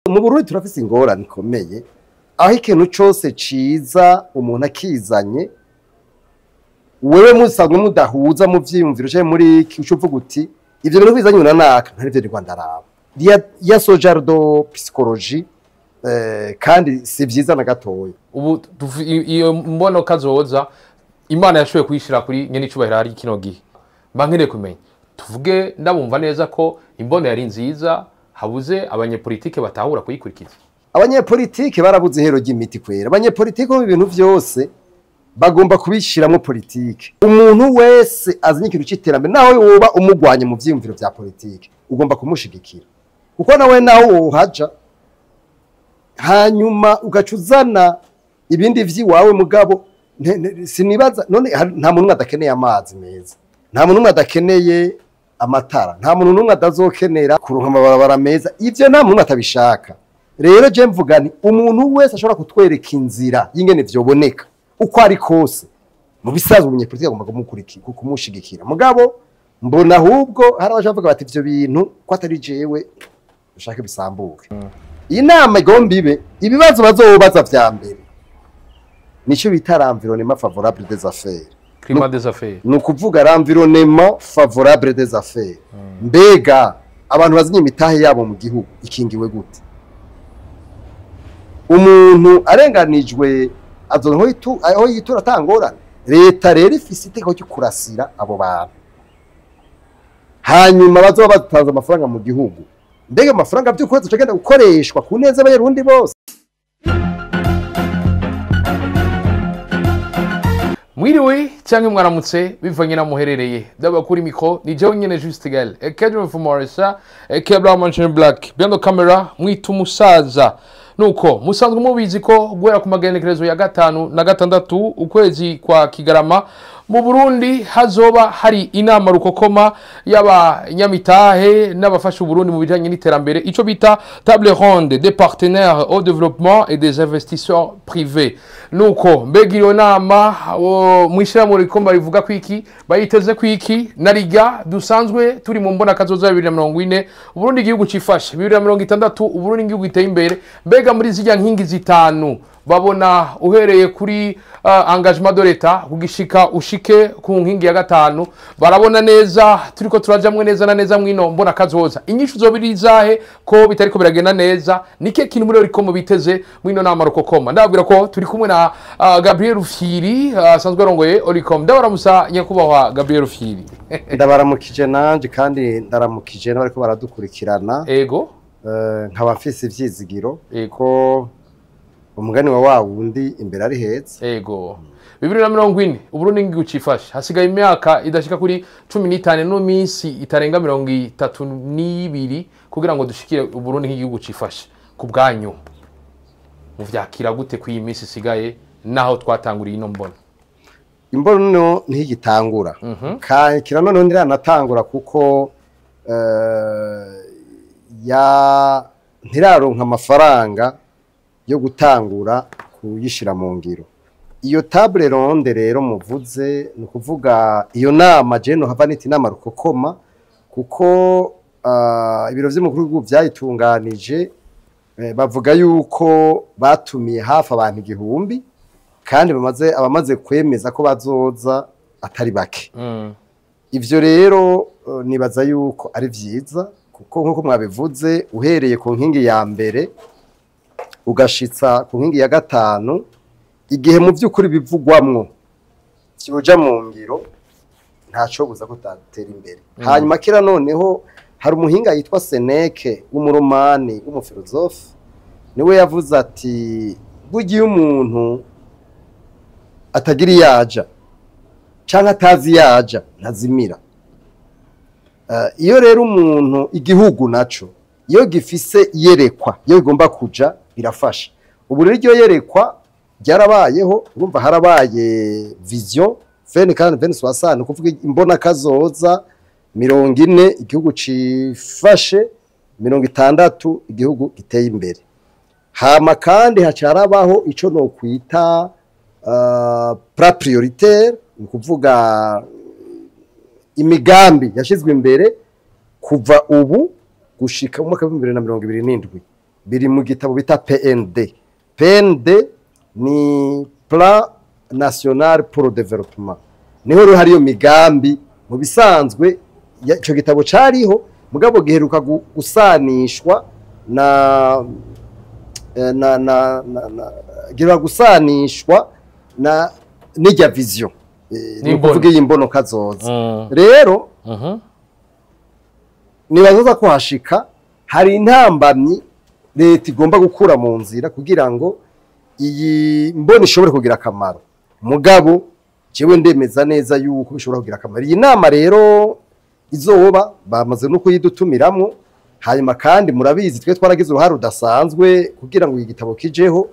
Mu Burundi turafise ingorane ikomeye aho ikintu cyose ciza umuntu akizanye wewe musanzwe mudahuza mu vyiyumviro cyo muri kicuvuga uti ivyo bintu bizanye unanaka ntari byo Rwanda raba ya sojardo psychologie kandi si vyiza na gatoya. Ubu iyo mbono kazoza Imana yashoboye kuyishira kuri nyene icubahiro hari kino gihe mbankene kumenya tuvuge ndabumva neza ko imbono yari nziza habuze abanyepolitike batahura kuyikurikiza. Abanyepolitike barabuze ihero ry'imiti kwera. Abanyepolitike mu bintu vyose bagomba kubishiramo politike. Umuntu wese azanye ikintu cy'iterambere naho woba umugwanye mu vyiyumviro vya politike ugomba kumushigikira kuko nawe naho uhaja hanyuma ugacuzana ibindi vyiwawe mugabo sinibaza none nta muntu adakeneye amazi meza, nta muntu adakeneye amatara, nta muntu numwe adazokenera kuronka amabarabara meza, ivyo nta muntu atabishaka. Rero je mvuga ni umuntu wese ashobora kutwereka inzira y'ingene vyoboneka uko ari kose mu bisazo umunyepolitike agomba kumushigikira. Mugabo mbona ahubwo hari abavuga bati ivyo bintu ko atari jewe ushaka bisambuke. Inama igomba ibe ibibazo bazobaza vya mbere nico bita l'environnement favorable des affaires. Climat des affaires. Nukuvuga l'environnement favorable des affaires. Mbega abantu bazinye imitahe yabo mu gihugu ikingiwe gute? Umuntu arenganijwe azonko aho yitura tangorane. Leta rero ifise iteko cyo kurasira abo bantu. Hanyuma bazoba batanze amafaranga mu gihugu. Mbega amafaranga by'ukwezi cagenda gukoreshwa ku neza y'abarundi bose. Mwiriwe cyangwe mwaramutse bivanye na muherereye dabakuri mikro ni jewe nyene Juste Gal Gabriel RUFYIRI Black bendo camera mwitu musaza nuko musanzwe mubizi ko guhera ku magenekerezo ya 5 na 6 ukwezi kwa Kigarama mu Burundi hazoba hari inama rukokoma y'abanyamitahe n'abafasha Burundi mu bijanye n'iterambere ico bita table ronde des partenaires au développement et des investisseurs privés. Nuko mbega iyo nama mwishira mu rikomba rivuga kwiki bayiteze kwiki na irya dusanzwe turi mu mbona kazoza 2040 Burundi igihugu cifashe 2060 Burundi igihugu iteye imbere. Mbega muri zijya nkingi zitanu babona uhereye kuri engagement de l'État kugishika ushike ku nkingi ya 5 barabona neza turiko turajamwe neza na neza mwino mbona kazoza inyishu zobirizahe ko bitariko biragenda neza nike kintu muri rikomo biteze mwino nama rukokoma. Ndabwira ko turi kumwe na Gabriel RUFYIRI asanzwe rongoye Oricom. Ndabaramusa nyakubahwa Gabriel RUFYIRI. Ndabaramukije nanje kandi ndaramukije n'abariko baradukurikirana. Ego nkaba mfise ivyizigiro ko umugani wa wundi imbere ari heza. Ego 2040 Uburundi ngigu cifashe hasigaye imyaka idashika kuri 15 no minsi itarenga 32 kugira ngo dushikire Uburundi ngigu cifashe ku bwanyu mu vyakira gute ku iyi minsi isigaye naho twatanguriye ino mbona. Imbono ntigitangura kandi kira none ndiranatangura kuko ntiraronka amafaranga yo gutangura kuyishira mu ngiro. Iyo table ronde rero muvuze ni kuvuga iyo nama je no hava niti nama rukokoma kuko ibiro vy'umukuru w'igihugu vyayitunganije bavuga yuko batumiye hafi abantu 1000 kandi abamaze kwemeza ko bazoza atari bake. Ivyo rero nibaza yuko ari vyiza kuko nkuko mwabivuze uhereye ku nkingi ya mbere ugashitsa ku nkingi ya 5 igihe mu by'ukuri bivugwamwo cyoja mu ngiro ntaco buza kutatera imbere. Hanyuma kira noneho hari umuhinga yitwa Seneke w'umuromani w'umufilozofe niwe yavuze ati bugiye umuntu atagira yaja canke atazi yaja ntazimira. Iyo rero umuntu igihugu naco iyo gifise yerekwa iyo igomba kuja birafasha. Ubu rero iryo yerekwa ryarabayeho urumva harabaye vision fene kandi vene swasana kuvuga imbona kazoza 40 igihugu cifashe 60 igihugu giteye imbere. Hama kandi hacarabaho ico no kwita pra prioritaire ni kuvuga imigambi yashizwe imbere kuva ubu gushika mu mwaka wa 2027 biri mu gitabo bita PND. PND ni Plan National pour le Développement. Niho rero hariyo migambi mu bisanzwe ico gitabo cariho mugabo giheruka gusanishwa na n'irya vision ni kuvuga y'imbono kazoza. Rero nibazoza kuhashika hari intambamyi leta igomba gukura mu nzira kugira ngo iyi mbona ishobore kugira akamaro. Mugabo jewe ndemeza neza yuko bishobora kugira akamaro. Iyi nama rero izoba bamaze no kuyidutumiramo, hanyuma kandi murabizi twe twaragize uruhare rudasanzwe kugira ngo igitabo kijeho.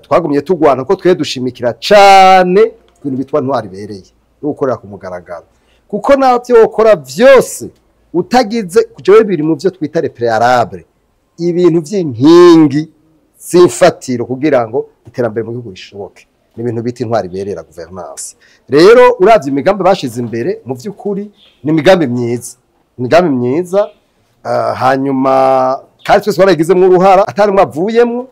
Twagumye tugwana ko twe dushimikira cyane ibintu bitwa ntwari bereye no gukorera ku mugaragaro, kuko navyo ukora vyose utagize kujewe biri mu byo twita préalable, ibintu by'inkingi simfatiro kugira ngo iterambere mu gihugu rishoboke. Ni ibintu bita intwari berera governance. Rero uravye imigambi bashize imbere mu by'ukuri ni imigambi myiza, hanyuma kandi twese baragizemo uruhara atari mwavuyemo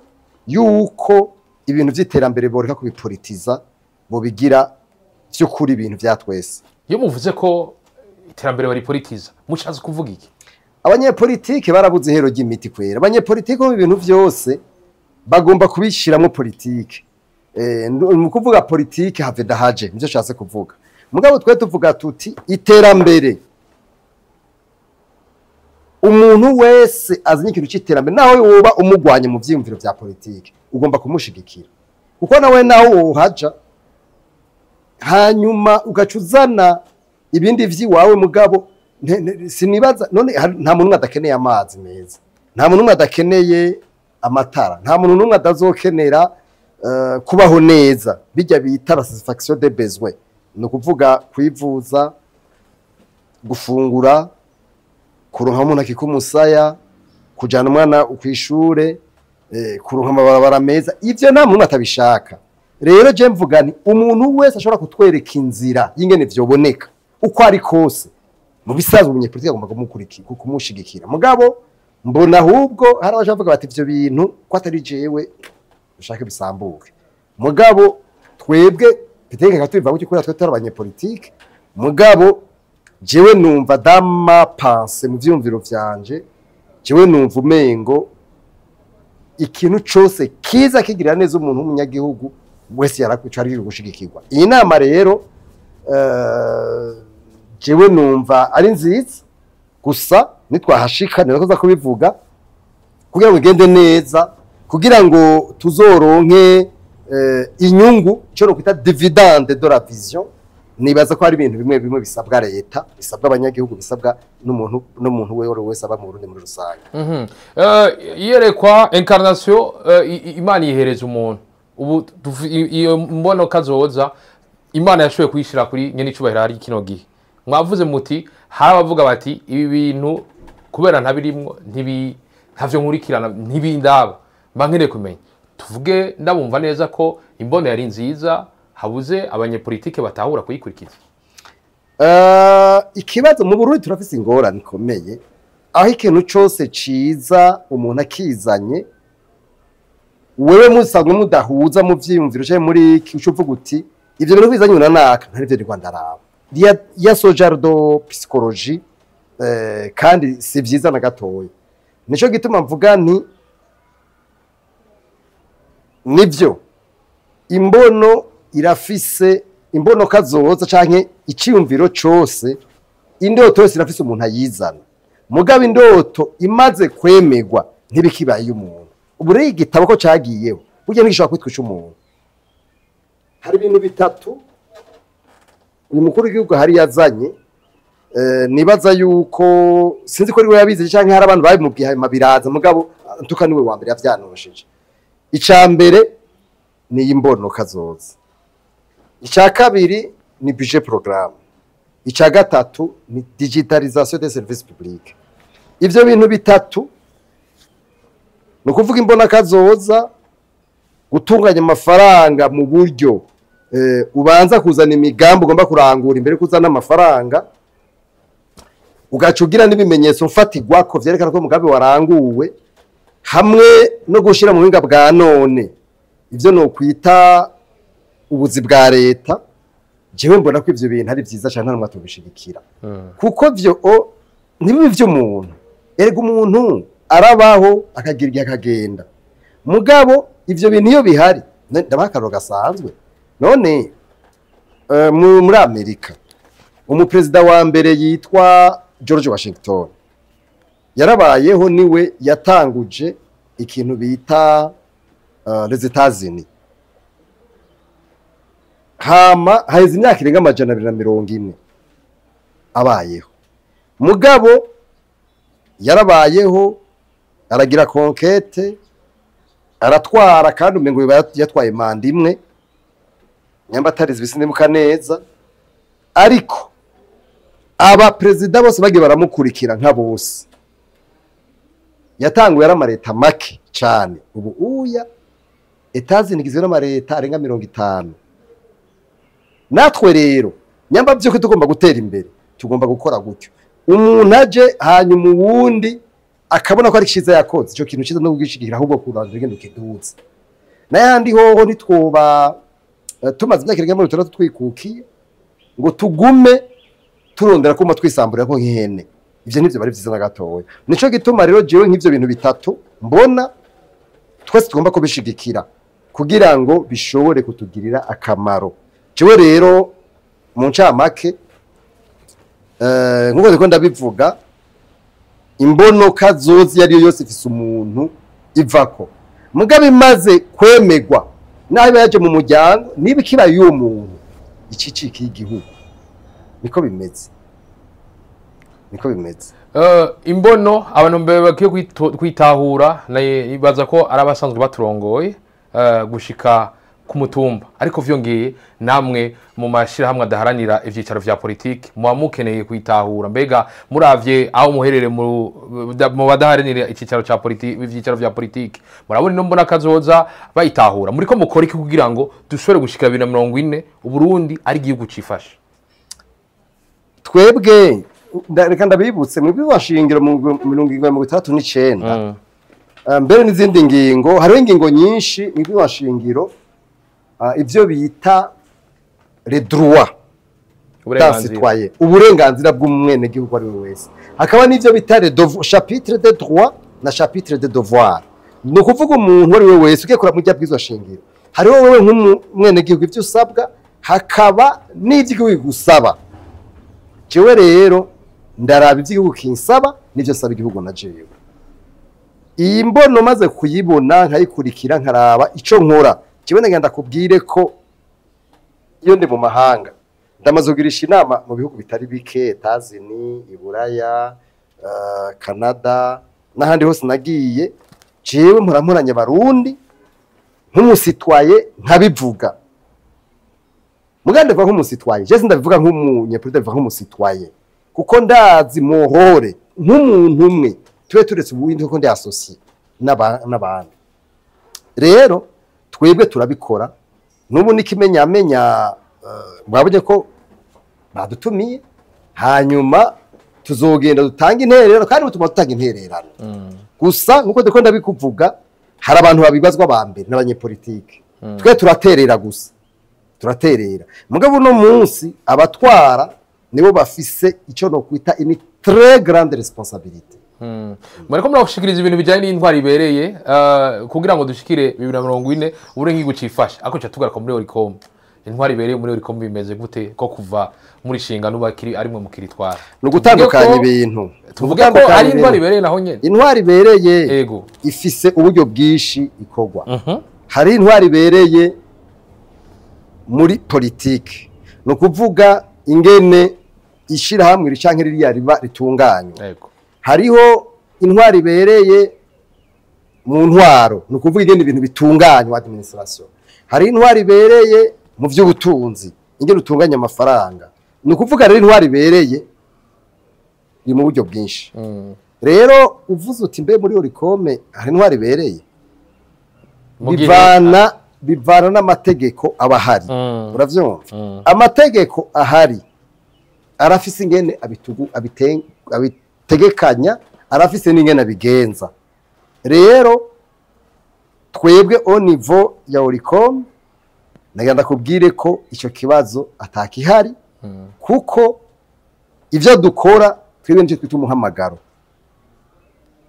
yuko ibintu by'iterambere boreka kubipolitiza bo bigira by'ukuri ibintu bya twese. Iyo muvuze ko iterambere bari politiza mushaze kuvuga iki? Abanyepolitike barabuze ihero ry'imiti kwera. Abanyepolitike mu bintu byose bagomba kubishiramo politike. Mu kuvuga politike have dahaje nivyo cyase kuvuga. Mugabo twe tuvuga tuti iterambere, umuntu wese azanye ikintu cy'iterambere naho woba umugwanye mu vyiyumviro vya politike ugomba kumushigikira, kuko nawe naho uhaja hanyuma ugacuzana ibindi vy'iwawe. Mugabo sinibaza none nta muntu adakeneye amazi meza, nta muntu adakeneye amatara, nta muntu numwe adazokenera kubaho neza. Bijya bita la satisfaction des besoins, no kuvuga kwivuza, gufungura, kuronka umuntu akikumusaya, kujana umwana ukwishure, kuronka amabarabara meza. Ivyo nta muntu atabishaka. Rero je mvuga ni umuntu wese ashobora kutwereka inzira y'ingene vyoboneka uko ari kose, mu bisazo umunyepolitike agomba kumushigikira. Mugabo mbona ahubwo hari abavuga bati ivyo bintu ko atari jewe ushaka bisambuke. Mugabo twebwe piteke katubiva ko kuri twe abanyepolitike. Mugabo jewe numva dama pense mu vyumviro vyanje, jewe numva umengo ikintu cyose kiza kigirira neza umuntu w'umunyagihugu wese yarakwicarira gushigikirwa. Iyi nama rero jewe numva ari nziza, gusa nitwahashika nirakoza kubivuga kugira ngo igende neza, kugira ngo tuzoronke inyungu cyo no kwita dividende de la vision. Nibaza ko hari ibintu bimwe bisabwa leta, bisabwa abanyagihugu, bisabwa n'umuntu wese aba mu Burundi muri rusange. Yerekwa incarnation Imana yihereza umuntu. Ubu iyo mbono kazoza Imana yashoboye kuyishira kuri nyene icubahiro hari kino gihe. Mwavuze muti hari abavuga bati ibi bintu kubera ntabirimwo ntavyo nkurikirana ntibindaba. Mbankeneye kumenya, tuvuge ndabumva neza ko imbono yari nziza, habuze abanyepolitike batahura kuyikurikiza. Ikibazo mu Burundi turafise ingorane ikomeye, aho ikintu cyose ciza umuntu akizanye wewe musangwe mudahuza mu vyiyumviro cyo muri kicuvuga uti ivyo bintu bizanye unanaka ntari byo Rwanda rabo ya sojardo psychologie, kandi si vyiza na gatoya. Nico gituma mvuga nti nivyo imbono irafise imbono kazoza canke iciyumviro cyose, indoto yose irafise umuntu ayizana. Mugabo indoto imaze kwemegwa ntibikibaye umuntu. Ubu rero igitabo ko cagiyeho burya ntigishobora kwitwisha umuntu. Hari ibintu bitatu uyu mukuru w'igihugu hari yazanye, nibaza yuko sinzi ko ari we yabize canke hari abantu babimubwiye mabiraza, mugabo ntuka niwe wa mbere yavyanosheje. Ica mbere ni imbono kazoza, ica kabiri ni budget programme, ica gatatu ni digitalisation des services publics. Ivyo bintu bitatu no kuvuga imbona kazoza, gutunganya amafaranga mu buryo ubanza kuzana imigambi ugomba kurangura imbere kuzana amafaranga, ugacugira n'ibimenyetso mfatigwa ko vyerekana ko umugambi waranguwe, hamwe no gushira mu buhinga bwa none ivyo no kwita ubuzi bwa leta jewe mbona ko ivyo bintu ari vyiza cyane nta mwatubishigikira kuko vyo nibibi vy'umuntu erega umuntu arabaho akagira igihe akagenda mugabo ivyo bintu iyo bihari ndabakaro gasanzwe none muri Amerika umuperezida wa mbere yitwa George Washington yarabayeho niwe yatanguje ikintu bita les États-Unis hama haheze imyaka irenga 240 abayeho mugabo yarabayeho aragira conquête aratwara kandi umengo yatwaye manda imwe nyamba atarize bisinemuka neza ariko aba president bose bagiye baramukurikira nka bose yatanguye aramareta make cyane ubu uya etazi nigizwe n'amareta arenga 50 natwe rero nyamba byo ko tugomba gutera imbere tugomba gukora gutyo umuntu aje hanyuma uwundi akabona ko ari kiza yakoze cyo kintu kiza no kugishikira ahubwo kurandura igendo kiduze nayandi hoho nitwoba tumaze imyaka irenga 30 twikukiye ngo tugume turondera ko twisamburira ko nk'ihene ivyo nivyo bari vyiza na gatoya nico gituma rero jewe nk'ivyo bintu bitatu mbona twese tugomba ko bishigikira kugira ngo bishobore kutugirira akamaro jewe rero mu ncamake nkuko ndiko ndabivuga imbonoka zozi yari yose ifise umuntu ivako mugabe imaze kwemegwa naho yaje mu muryango niba kiba y'uwo muntu iciciki igihugu niko bimeze imbono abantu mbere bakiye kwitahura ibaza ko ari abasanzwe baturongoye gushika ku mutumba ariko vyongeye namwe mu mashirahamwe adaharanira ivyicaro vya politiki muba mukeneye kwitahura mbega muravye aho muherere mu badaharanira icyicaro ca politiki ivyicaro vya politiki murabona no mbona kazoza bayitahura muriko mukora iki kugira ngo dushobore gushika 2040 uburundi ari igihugu cifashe twebwe reka ndabibutse mu bibashingiro mu 1939 mbere n'izindi ngingo hari ingingo nyinshi mu bibashingiro ivyo bita les droits uburenganzira bw'umwene gihugu ari wese hakaba n'ivyo bita chapitre des droits na chapitre des devoirs no kuvuga umuntu ari wese ukekora mu byabwizwa shingiro hariho wewe nk'umwene gihugu ivyo usabwa hakaba n'ivyo gusaba jewe rero ndaraba ivy'igihugu kinsaba nivyo saba igihugu na jewe iyi mbono maze kuyibona nkayikurikira nkaraba ico nkora jewe ndagenda kubwire ko iyo ndi mu mahanga ndamaze kugirisha inama mu bihugu bitari bike États-Unis Iburaya Canada n'ahandi hose nagiye jewe mpuramuranye abarundi nk'umusitwaye nkabivuga mugande kwa nk'umusitwaye je sindabivuga nk'umunyepolitike bivuga nk'umusitwaye kuko ndazi muhore nk'umuntu umwe tube turetse ubundi ko ndi associé n'abandi rero twebwe turabikora nubu nikimenyamenya mwabonye ko badutumiye hanyuma tuzogenda dutanga intererano kandi butuma dutanga intererano gusa nuko ndiko ndabikuvuga hari abantu babibazwa bambere n'abanyepolitike twe turaterera gusa turaterera mugabo no munsi abatwara nibo bafise ico no kwita une très grande responsabilité mureko muragushikiriza ibintu bijanye n'intwari ibereye kugira ngo dushikire 2040 ubure nk'igucifasha ako cha tugaruka muri Oricom intwari ibereye muri Oricom bimeze gute ko kuva muri shinga n'ubakiri arimwe mukiritwara no gutandukanya ibintu tuvuga ko ari intwari ibereye naho nyene intwari ibereye yego ifise uburyo bwishi ikogwa hari intwari ibereye muri politiki no kuvuga ingene ishira hamwe ricanke ririya riba ritunganywa yego hariho intwari ibereye mu ntwaro no kuvuga ingene ibintu bitunganywa administration hari intwari ibereye mu vy'ubutunzi ingene utunganya amafaranga no kuvuga rero intwari ibereye ni mu buryo bwinshi rero uvuze uti mbe muri Oricom hari intwari ibereye bivana n'amategeko abahari uravyumva amategeko ahari arafise ingene abitegekanya arafise n'ingene abigenza rero twebwe au niveau ya Oricom nagenda kubwire ko icyo kibazo atakihari kuko ivyo dukora twebwe nje twita umuhamagaro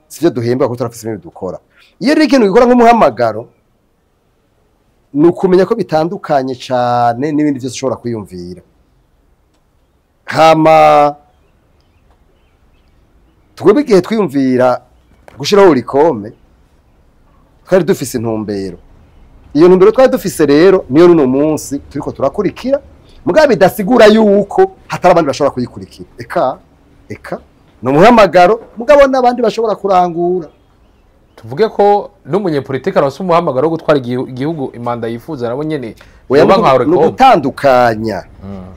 sivyo duhemba ko turafise ibintu dukora iyo rero ikintu gikora nk'umuhamagaro nukumenya ko bitandukanye cyane n'ibindi byose ushobora kwiyumvira hama twebwe igihe twiyumvira gushiraho Oricom twari dufise intumbero iyo ntumbero twari dufise rero niyo runo munsi turiko turakurikira mugabo bidasigura yuko hatari abandi bashobora kuyikurikira eka no muhamagaro mugabo n'abandi bashobora kurangura tuvuge ko n'umunyepolitike arose umuhamagaro wo gutwara igihugu imanda yifuza nabo nyene no gutandukanya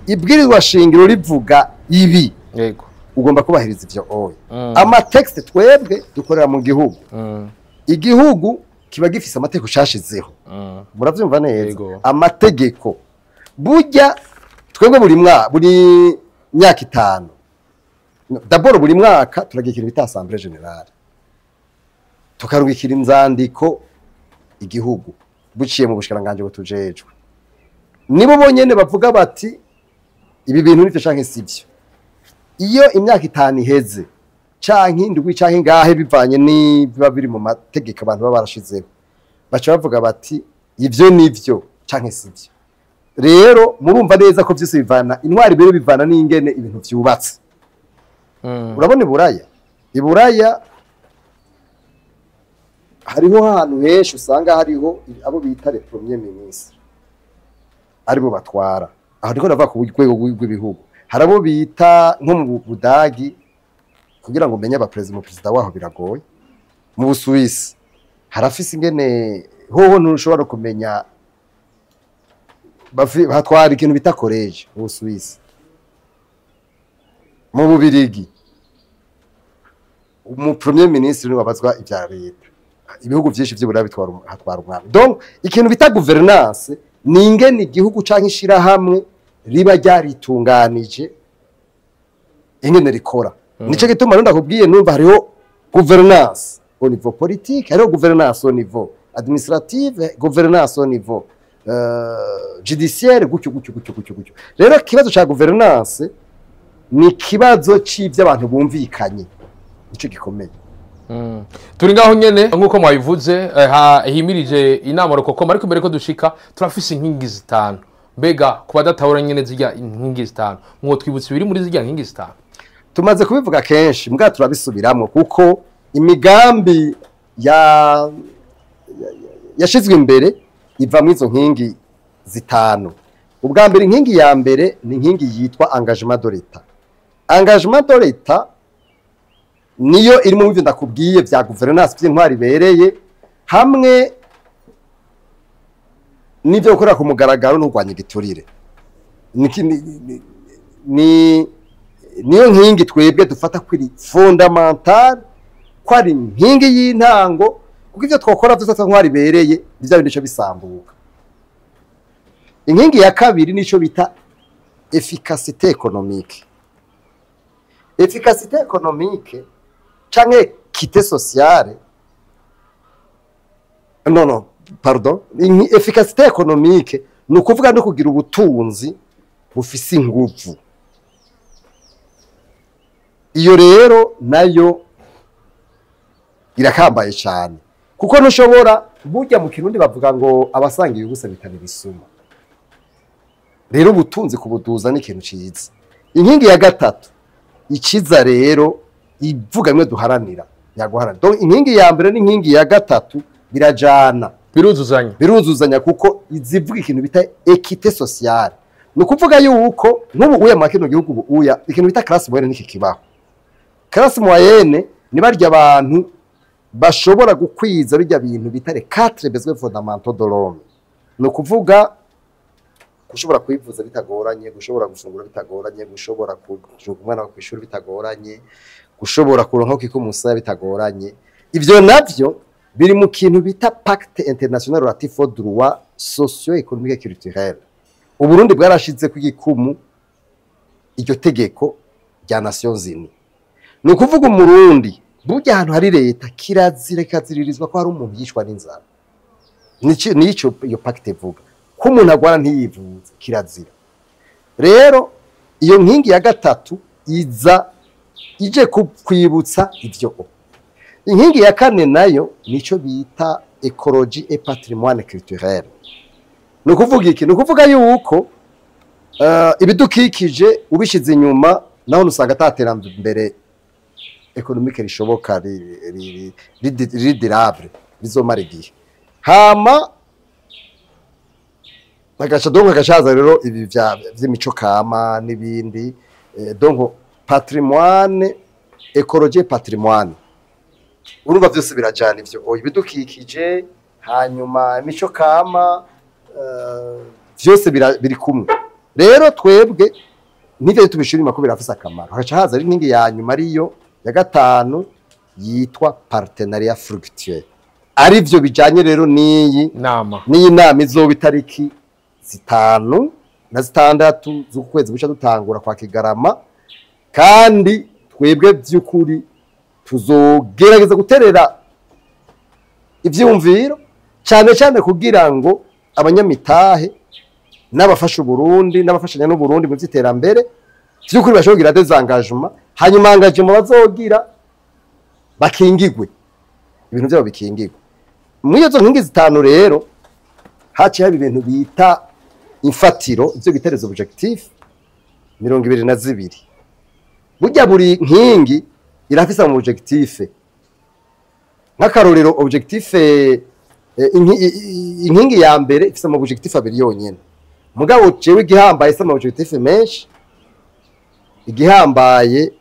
ibwirizwa shingiro rivuga ibi yego ugomba kubahiriza ivyo oya ama texte twebwe dukorera mu gihugu igihugu kiba gifise amategeko ushashizeho muravyumva neza amategeko burya twebwe buri myaka 5 d'abord buri mwaka turagira ikintu bita assemblée générale tukarungikira inzandiko igihugu buciye mu bushikiranganje butujejwe nibo bonyene bavuga bati ibi bintu nivyo canke sivyo iyo imyaka 5 iheze canke indwi canke ngahe bivanye niba biri mu mategeko abantu baba barashizeho baca bavuga bati ivyo nivyo canke sivyo rero murumva neza ko vyose bivana intwari bero bivana n'ingene ibintu vyubatse urabona iburaya hariho ahantu henshi usanga hariho abo bita le premier ministre aribo batwara aho ndiko ndavuga ku rwego rw'ibihugu harabo bita nko mu Budagi kugira ngo umenye perezida waho biragoye mu Busuwisi harafise ingene hoho ntushobora kumenya batwara ikintu bita college mu Busuwisi mu Bubirigi umu premier ministre niwe wabazwa ivya leta ibihugu byinshi by'ibura hatwara umwami donc ikintu bita governance ni ingene igihugu canke ishira hamwe riba ryaritunganije ingene rikora nico gituma rero ndakubwiye numva hariho gouvernance au niveau politique hariho gouvernance au niveau administrative gouvernance au niveau judiciaire gutyo rero kibazo ca gouvernance ni kibazo c'ivyo abantu bumvikanye nico gikomeye turi ngaho nyene nkuko mwabivuze himirije inama rukokoma ariko mbere ko dushika turafise inkingi zitanu mbega kuba datahura nyene zirya inkingi zitanu mwo twibutse biri muri zirya inkingi zitanu tumaze kubivuga kenshi mbwa turabisubiramo kuko imigambi yashizwe imbere iva mu izo nkingi zitanu ubwa mbere inkingi ya mbere ni inkingi yitwa engagement de l'État engagement de l'État niyo iri mu byo ndakubwiye bya governance by'intwari bereye hamwe n'ibyo gukora ku mugaragaro n'urwanya igiturire niyo nkingi twebwe dufata kuri fondamental ko ari nkingi y'intango kuko ivyo twokora byose ntwari bereye bizaba ndico bisambuka inkingi ya kabiri nico bita efficacité économique efficacité économique canke équité sociale pardon efficacité économique ni ukuvuga no kugira ubutunzi bufise inguvu iyo rero nayo irakambaye cyane kuko ntushobora burya mu kirundi bavuga ngo abasanga ibigusa bitanira isuma rero ubutunzi kubuduza ni ikintu ciza inkingi ya gatatu ikiza rero ivuga mwe duharanira yaguharanira donc inkingi ya mbere n'inkingi ya gatatu birajana biruzuzanya kuko izivuga ikintu bita équité sociale no kuvuga yuko n'ubu uya makino gihugu uya ikintu bita classe moyenne niki kibaho classe moyenne ni barya abantu bashobora gukwiza bijya bintu bitare 4 besoins fondamentaux de l'homme no kuvuga gushobora kwivuza bitagoranye gushobora gufungura bitagoranye gushobora kujuga umwana ku ishuri bitagoranye gushobora kuronka kikumusa bitagoranye ivyo navyo biri mu kintu bita pacte international relatif aux droits socio-économiques et culturels Uburundi bwarashize kw'igikumu iryo tegeko rya Nations Unies ni ukuvuga umurundi burya ahantu hari leta kirazira ikaziririzwa ko hari umuntu yishwa n'inzara. Nico iyo pacte ivuga ko umuntu agwara ntiyivuze kirazira. Rero iyo nkingi ya gatatu iza ije kwibutsa ivyo. Inkingi ya kane nayo nico bita ecologie et patrimoine culturel. Nukuvuga iki? Nukuvuga yuko ibidukikije ubishize inyuma naho nusanga ataterambere economique rishoboka ridirable bizomara igihe. Hama bagaca donc agacaza rero ibi vy'imico kama n'ibindi donc patrimoine ecologie patrimoine urumva byose birajana ivyo ibidukikije hanyuma imico kama byose biri kumwe. Rero twebwe nivyo tubishirima ko birafisa akamaro. Hagaca haza ari ningi ya nyuma ariyo ya gatanu yitwa partenariat fructueux. Ari byo bijanye rero niyi nama izoba itariki 5 na 6 z'ukwezi guca dutangura kwa Kigarama, kandi twebwe by'ukuri tuzogerageza guterera ivyumviro cyane cyane kugira ngo abanyamitahe n'abafasha Burundi n'abafashanya n'u Burundi mu by'iterambere by'ukuri bashogira des engagements, hanyuma engagement bazogira bakingigwe, ibintu byabo bikingigwe. Muri izo nkingi 5 rero haci hari ibintu bita imfatiro ivyo giterezo objectif 22. Burya buri nkingi irafisa mu objectif. Nk'akarorero objectif inkingi ya mbere ifisa mu objectif abiri yonyene. Mugabo cewe igihambaye sama objectif menshi. Igihambaye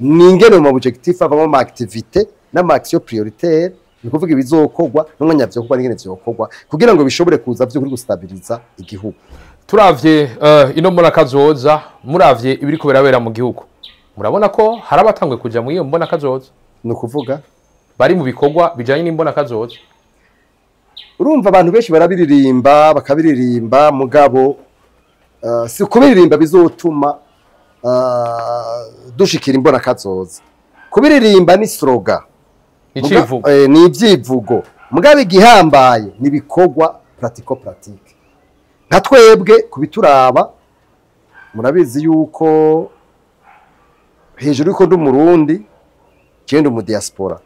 ni ingene mu objectif avamo ma activité n'ama action prioritaire, ni kuvuga ibizokorwa n'umwanya vyokorwa n'ingene vyokorwa kugira ngo bishobore kuza vyo kuri gustabiliza igihugu. Turavye ino mbona kazoza, muravye ibiri ko birabera mu gihugu, murabona ko hari abatangwe kuja mu iyo mbona kazoza, ni kuvuga bari mu bikorwa bijanye n'imbona kazoza. Urumva abantu benshi barabiririmba bakabiririmba, mugabo si kubiririmba bizotuma dushikira imbona kazoza. Kubiririmba ni slogan, ni ivyivugo, mugabo igihambaye ni bikorwa pratico pratique. Nka twebwe kubituraba murabizi yuko hejuru yuko ndi Murundi cyende mu diaspora,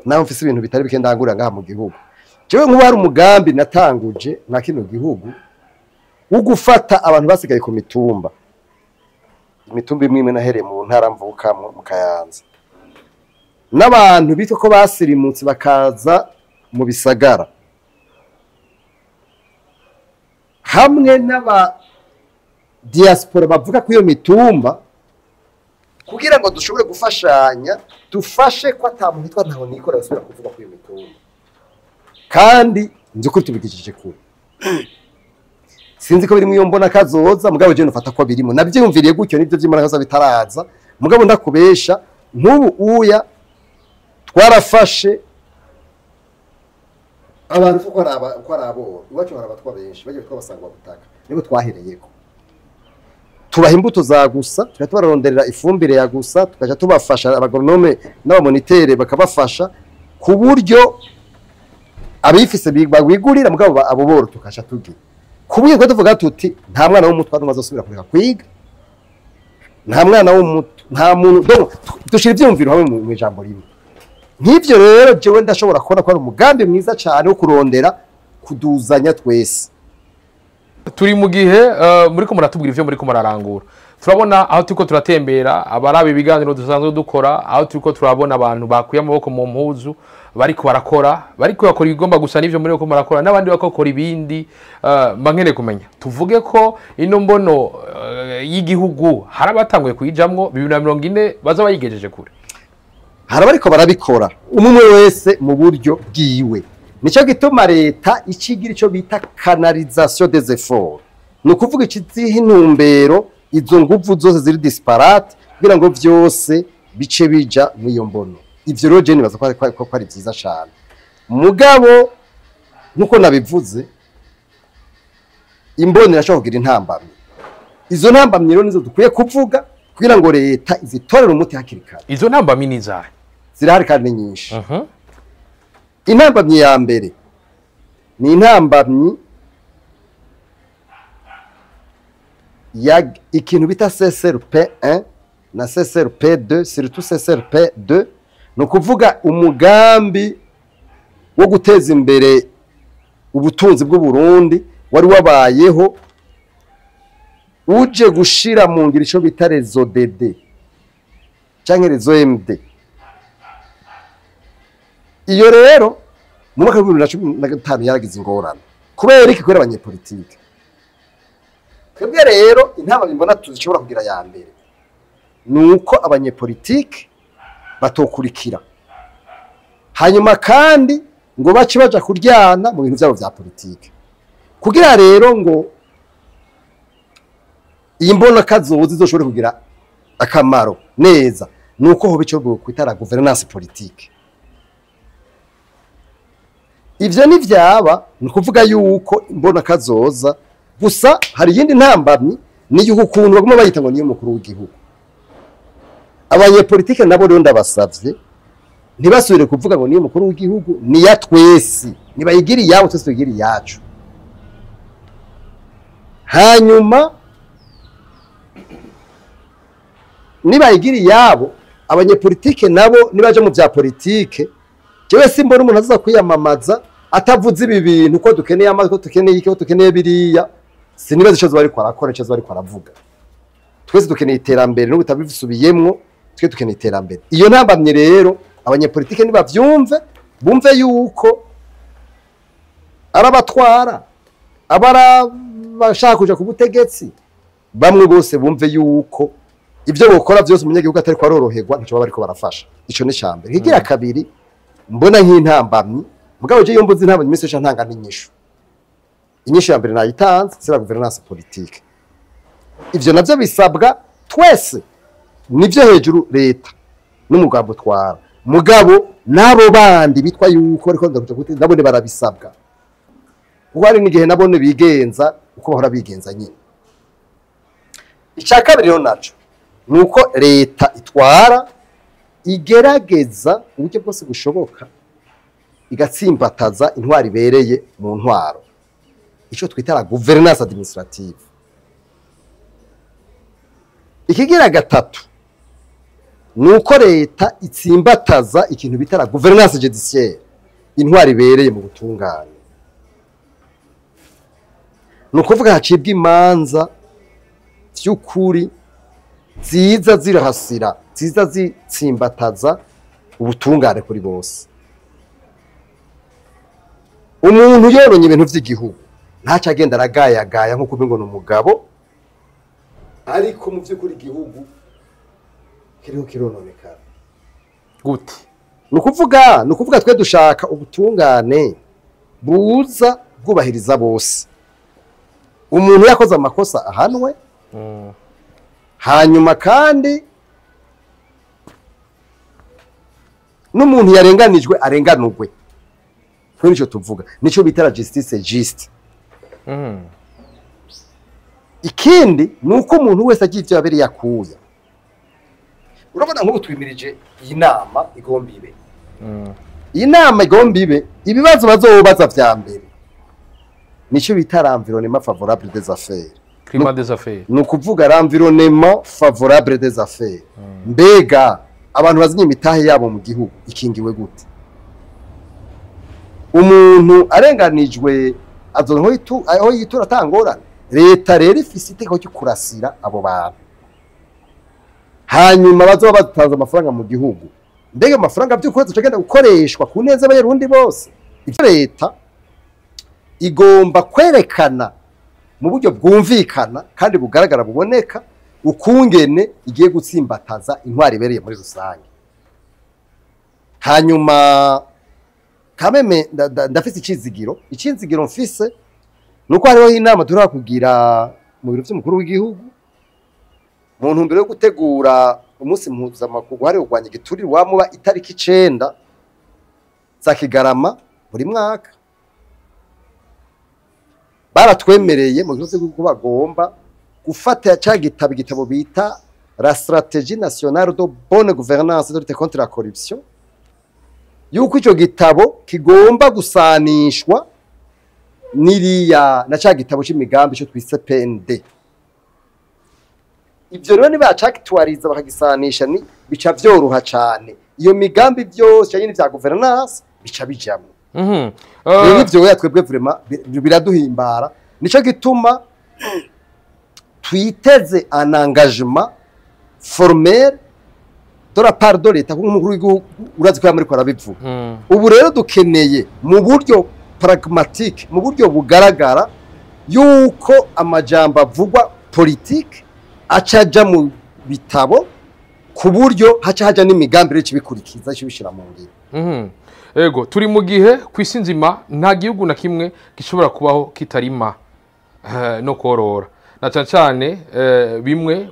naho mfise ibintu bitari bike ndangurira ngaha mu gihugu. Jewe nkuba ari umugambi natanguje na kino gihugu wo gufata abantu basigaye ku mitumba, imitumba imwe nahereye mu ntara mvuka mu Kayanza, n'abantu bitwa ko basirimutse bakaza mu bisagara, hamwe n'aba diaspora bavuga ko iyo mitumba, kugira ngo dushobore gufashanya dufashe ko atamuntu hitwa ntaho nikora basubira kuvuga ko iyo mitumba, kandi nzi ko tubigishije kure. Sinzi ko biri mu iyo mbona kazoza, mugabo je nufata ko birimo, nabyumviriye gutyo nibyo by'imana kazoza bitaraza, mugabo ndakubesha nk'ubu uya twarafashe abantu ko arabo iwacu harabatwa benshi bagiye twabasanga butaka, nibo twahereyeko tubaha imbuto za gusa, tukatubaronderera ifumbire ya gusa, tukaja tubafasha abagonome n'abamonitere bakabafasha ku buryo abifise bigurira, mugabo abo boro tukasha tugira kubuye ko tuvuga tuti nta mwana w'umutwa azosubira kureka kwiga, nta mwana w'umutu, nta muntu dushira ivyumviro hamwe mu ijambo rimwe. Nk'ivyo rero jewe ndashobora kubona ko ari umugambi mwiza cyane wo kurondera kuduzanya twese. Turi mu gihe muri ko muratubwira ivyo muri ko mararangura, turabona aho turiko turatembera abarabe ibiganiro dusanzwe dukora, aho turiko turabona abantu bakuye amaboko mu mpuzu bariko barakora ibigomba gusa n'ivyo muri ko marakora, n'abandi bakokora ibindi. Bankene kumenya tuvuge ko ino mbono y'igihugu harabatanguye kuyijamwo 2040 baza bayigejeje kure. Haraba ariko barabikora umwe wese mu buryo bwiwe, nico gituma leta ikigira ico bita canalisation des efforts, no kuvuga ikiziha intumbero izo nguvu zose ziri disparate kugira ngo vyose bice bija mu iyo mbono. Ivyo rero je nibaza ko ari vyiza cyane, mugabo nkuko nabivuze imboni irashobora kugira intambamyi. Izo ntambamyi rero nizo dukwiye kuvuga kugira ngo leta izitorere umuti hakiri kare. Izo ntambamyi ni zahe? zirahari kandi nyinshi. Intambamyi ya mbere ni intambamyi ya ikintu bita CSRP1 na CSRP2, surtout CSRP2, no kuvuga umugambi wo guteza imbere ubutunzi bw'u Burundi wari wabayeho uje gushira mu ngiro ico bita rezo DD canke rezo MD. Iyo rero mu mwaka wa 2015 yaragize ingorane kubera iki? Kubera abanyepolitike. Twebwe rero intama bimbona tuzishobora kugira ya mbere nuko abanyepolitike batokurikira, hanyuma kandi ngo bace baja kuryana mu bintu byabo vya politike, kugira rero ngo iyi mbona kazozi zoshobore kugira akamaro neza nuko ho bico kwitara governance politique. Ivyo ni vyaba ni kuvuga yuko imbona kazoza gusa hari yindi ntambamyi ni yuko ukuntu baguma bayita ngo niyo mukuru w'igihugu. Abanyepolitike nabo rero ndabasavye ntibasubire kuvuga ngo niyo mukuru w'igihugu, ni ya twese, nibayigiri yabo twese tuyigiri yacu. Hanyuma nibayigiri yabo abanyepolitike nabo nibaje mu vya politike, jewe simbona umuntu azaza kwiyamamaza atavuze ibi bintu ko dukeneye amazi, ko dukeneye iki, ko dukeneye biriya. Sinibaza ico bari kwarakora, ico bari kwaravuga. Twese dukeneye iterambere no gutabisubiyemwo, twe dukeneye iterambere. Iyo ntambamye rero abanyepolitike nibavyumve, bumve yuko arabatwara abara bashaka kuja ku butegetsi, bamwe bose bumve yuko ivyo bokora byose umunyagihugu atari kwaroroherwa ntico bari ko barafasha. Ico ni cyambere. Higira kabiri mbona nk'intambamyi, mugabo je yombuze intambamyi iminsi yose ntanga n'inyishu. Inyishu ya mbere nayitanze c'est la gouvernance politique. Ivyo navyo bisabwa twese, nivyo hejuru leta n'umugabo twara, mugabo nabo bandi bitwa yuko ariko ndakuta ndabone barabisabwa. Kuko hari n'igihe nabone bigenza uko bahora bigenza nyine. Icya kabiri rero naco nuko leta itwara igerageza uburyo bwose bushoboka igatsimbataza intwari bereye mu ntwaro, ico twitara gouvernance administrative. Ikigira gatatu nuko leta itsimbataza ikintu bitara gouvernance judiciaire, intwari bereye mu butungane. Nukuvuga hacibwa imanza vy'ukuri ziza zirahasira, ziza zitsimbataza ubutungane kuri bose. Umuntu yoronye ibintu vy'igihugu ntaca agenda aragayagaya nko kubingo n'umugabo, ariko mu vy'ukuri igihugu kiriho kirononekara gute. Nukuvuga twe dushaka ubutungane buza bwubahiriza bose. Umuntu yakoze amakosa ahanwe, hanyuma kandi n'umuntu yarenganijwe arenganurwe. Twe nico tuvuga, nico bitara justice juste. Ikindi nuko umuntu wese agiye ivyo yabere yakuya. Urabona nk'ubu twimirije iyi nama igomba ibe. Iyi nama igomba ibe, ibibazo bazobaza vya mbere nico bitara environnement favorable des affaires. Climat des affaires. Nukuvuga l'environnement favorable des affaires. Mbega abantu bazinye imitahe yabo mu gihugu ikingiwe gute? Umuntu arenganijwe azonko aho yitura atangorana. Leta rero ifise iteko cyo kurasira abo bantu. Hanyuma bazoba batanze amafaranga mu gihugu. Mbega amafaranga by'ukwezi cagenda gukoreshwa ku neza y'abarundi bose. Ivyo leta igomba kwerekana mu buryo bwumvikana kandi bugaragara buboneka ukungene igiye gutsimbataza intwari bereye muri rusange. Hanyuma kameme ndafise icizigiro mfise nuko hariho inama turaba kugira mu biro by'umukuru w'igihugu mu ntumbero yo gutegura umunsi mpuzamakungu hariho kurwanya igiturire wamuba itariki 9 za Kigarama buri mwaka. Baratwemereye mu gihe cyo bagomba gufata cya igitabo bita la stratégie nationale de bonne gouvernance de lutte contre la corruption yuko ico gitabo kigomba gusanishwa n'iriya na ca gitabo c'imigambi cyo twise PND. Ivyo rero nibacakituariza bakagisanisha ni bica vyoroha cane. Iyo migambi byose cyane vya governance bica bijamwe. Rero ivyo yatwebwe vraiment biraduhimbara. Nico gituma twiteze un engagement formel de la part de l'État nk'umukuru w'igihugu urazi ko muri kwarabivuga. Ubu rero dukeneye mu buryo pragmatique, mu buryo bugaragara yuko amajambo avugwa politique acaja mu bitabo ku buryo haja n'imigambi rero kibikurikiza kibishira mu ngiro. Ego turi mu gihe kwisi nzima nta gihugu na kimwe gishobora kubaho kitarima no korora na cyane bimwe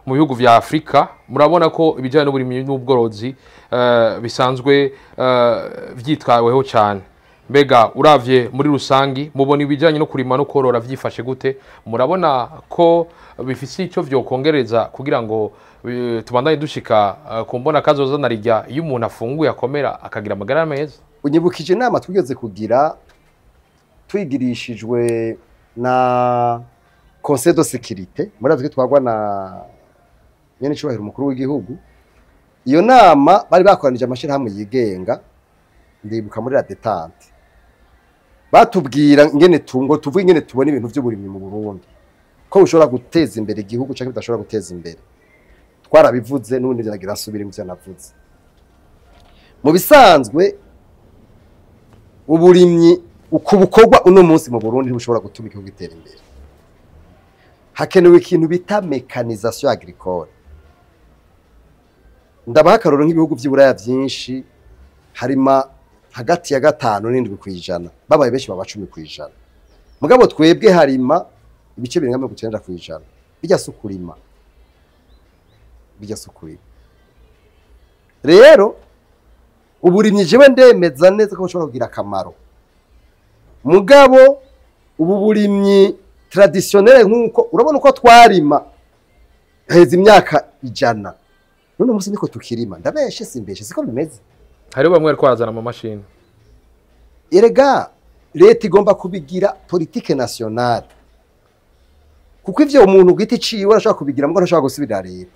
mu bihugu vya Afrika murabona ko ibijyanye n'uburimyi n'ubworozi bisanzwe vyitwaweho cyane. Mbega uravye muri rusangi mubona ibijyanye no kurima no korora vyifashe gute? Murabona ko bifise icyo vyokongereza kugira ngo tubandanye dushika ku mbona kazoza na irya iyo umuntu afunguye akomera akagira amagara meza? Unyibukije inama twigeze kugira twigirishijwe na Conseil de sécurité murazi twagwa na nyene cyubahiro umukuru w'igihugu. Iyo nama bari bakoranije amashirahamwe yigenga ndibuka muri la détente batubwira ingene tuvuga ingene tubona ibintu by'uburimyi mu Burundi ko ushobora guteza imbere igihugu cyangwa bidashobora guteza imbere. Twarabivuze n'ubundi biragira asubira mu navuze. Mu bisanzwe uburimyi ukubukorwa uno munsi mu Burundi ntibushobora gutuma igihugu gitera imbere. Hakenewe ikintu bita mécanisation agricole. Ndabaha akaroro nk'ibihugu by'Iburaya byinshi harima hagati ya 5 n'7% babaye benshi baba 10%. Mugabo twebwe harima ibice birenga 90%. Bijya sukurima. Rero uburimyi jewe ndemeza neza ko bushobora kugira akamaro. Mugabo ubu burimyi traditionnel nkuko urabona uko twarima heza imyaka 100. None musi niko tukirima ndabeshe simbeshe siko bimeze. Hari bamwe twazana mu mashini. Erega leta igomba kubigira politique nationale. Kuko ivyo umuntu giti ciwe arashaka kubigira mbwo arashaka gusubira leta.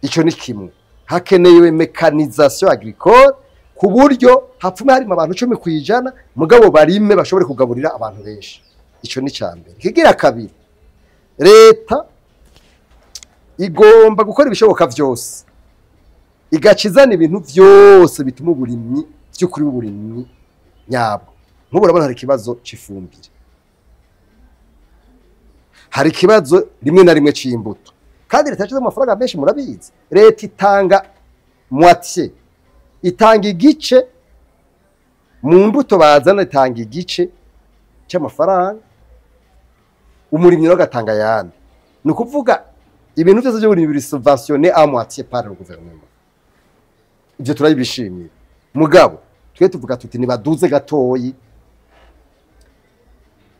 Ico ni kimwe. Hakenewe mécanisation agricole ku buryo hapfume harimo abantu 10% mugabo barime bashobore kugaburira abantu benshi. Ico ni cyambere. Kigira kabiri. Leta igomba gukora ibishoboka vyose. Igacizana ibintu vyose bituma uburimyi by'ukuri uburimyi nyabwo. Nk'ubu urabona hari kibazo cifumbire. Hari kibazo rimwe na rimwe c'imbuto. Kandi leta yacize amafaranga menshi murabizi. Leta itanga moitié. Itanga igice mu mbuto bazana itanga igice cy'amafaranga. Umurimyi no gatanga yandi. Nukuvuga ibintu byose byo buri subventionné à moitié par le gouvernement. Ibyo turabishimiye. Mugabo twe tuvuga tuti nibaduze gatoyi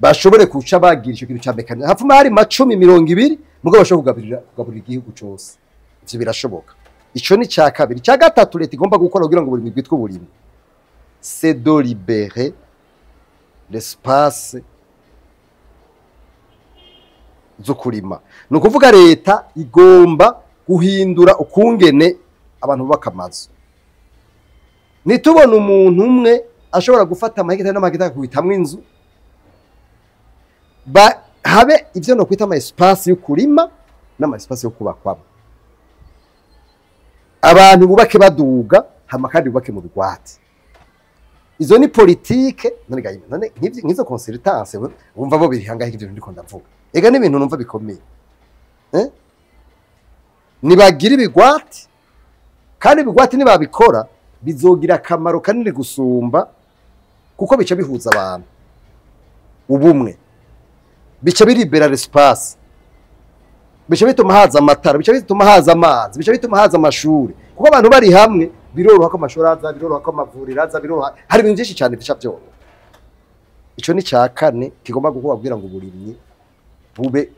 bashobore kuca bagira icyo kintu cya mekanize. Hapfuma hari 10-20 mugabo bashobora kugaburira igihugu cyose. Ivyo birashoboka. Ico ni cya kabiri. Cya gatatu leta igomba gukora kugira ngo buri bwitwe uburimi. C'est de libérer l'espace zo kurima. Nukuvuga leta igomba guhindura ukungene abantu bakamazu. Nitubona umuntu umwe ashobora gufata amahegitari n'amahegitari kubitamwe inzu habe ivyo no kwita ama espace yo kurima n'ama espace yo kubakwamo. Abantu bubake baduga hama kandi bubake mu bigwati. Izo ni politique none nk'izo consultance wumva bo bihanga ivyo ndiko ndavuga. Ega ni ibintu numva bikomeye. Nibagira ibigwati kandi ibigwati nibabikora bizogira akamaro kanini gusumba kuko bica bihuza abantu. Ubumwe bica biribera l'espace. Bica bituma haza amatara, bica bituma haza amazi, bica bituma haza amashuri. Kuko abantu bari hamwe biroroha ko amashuri aza, biroroha ko amavuriro aza, biroroha. Hari ibintu byinshi cyane bica byo. Ico ni cya kane kigomba gukubwira ngo uburimyi bube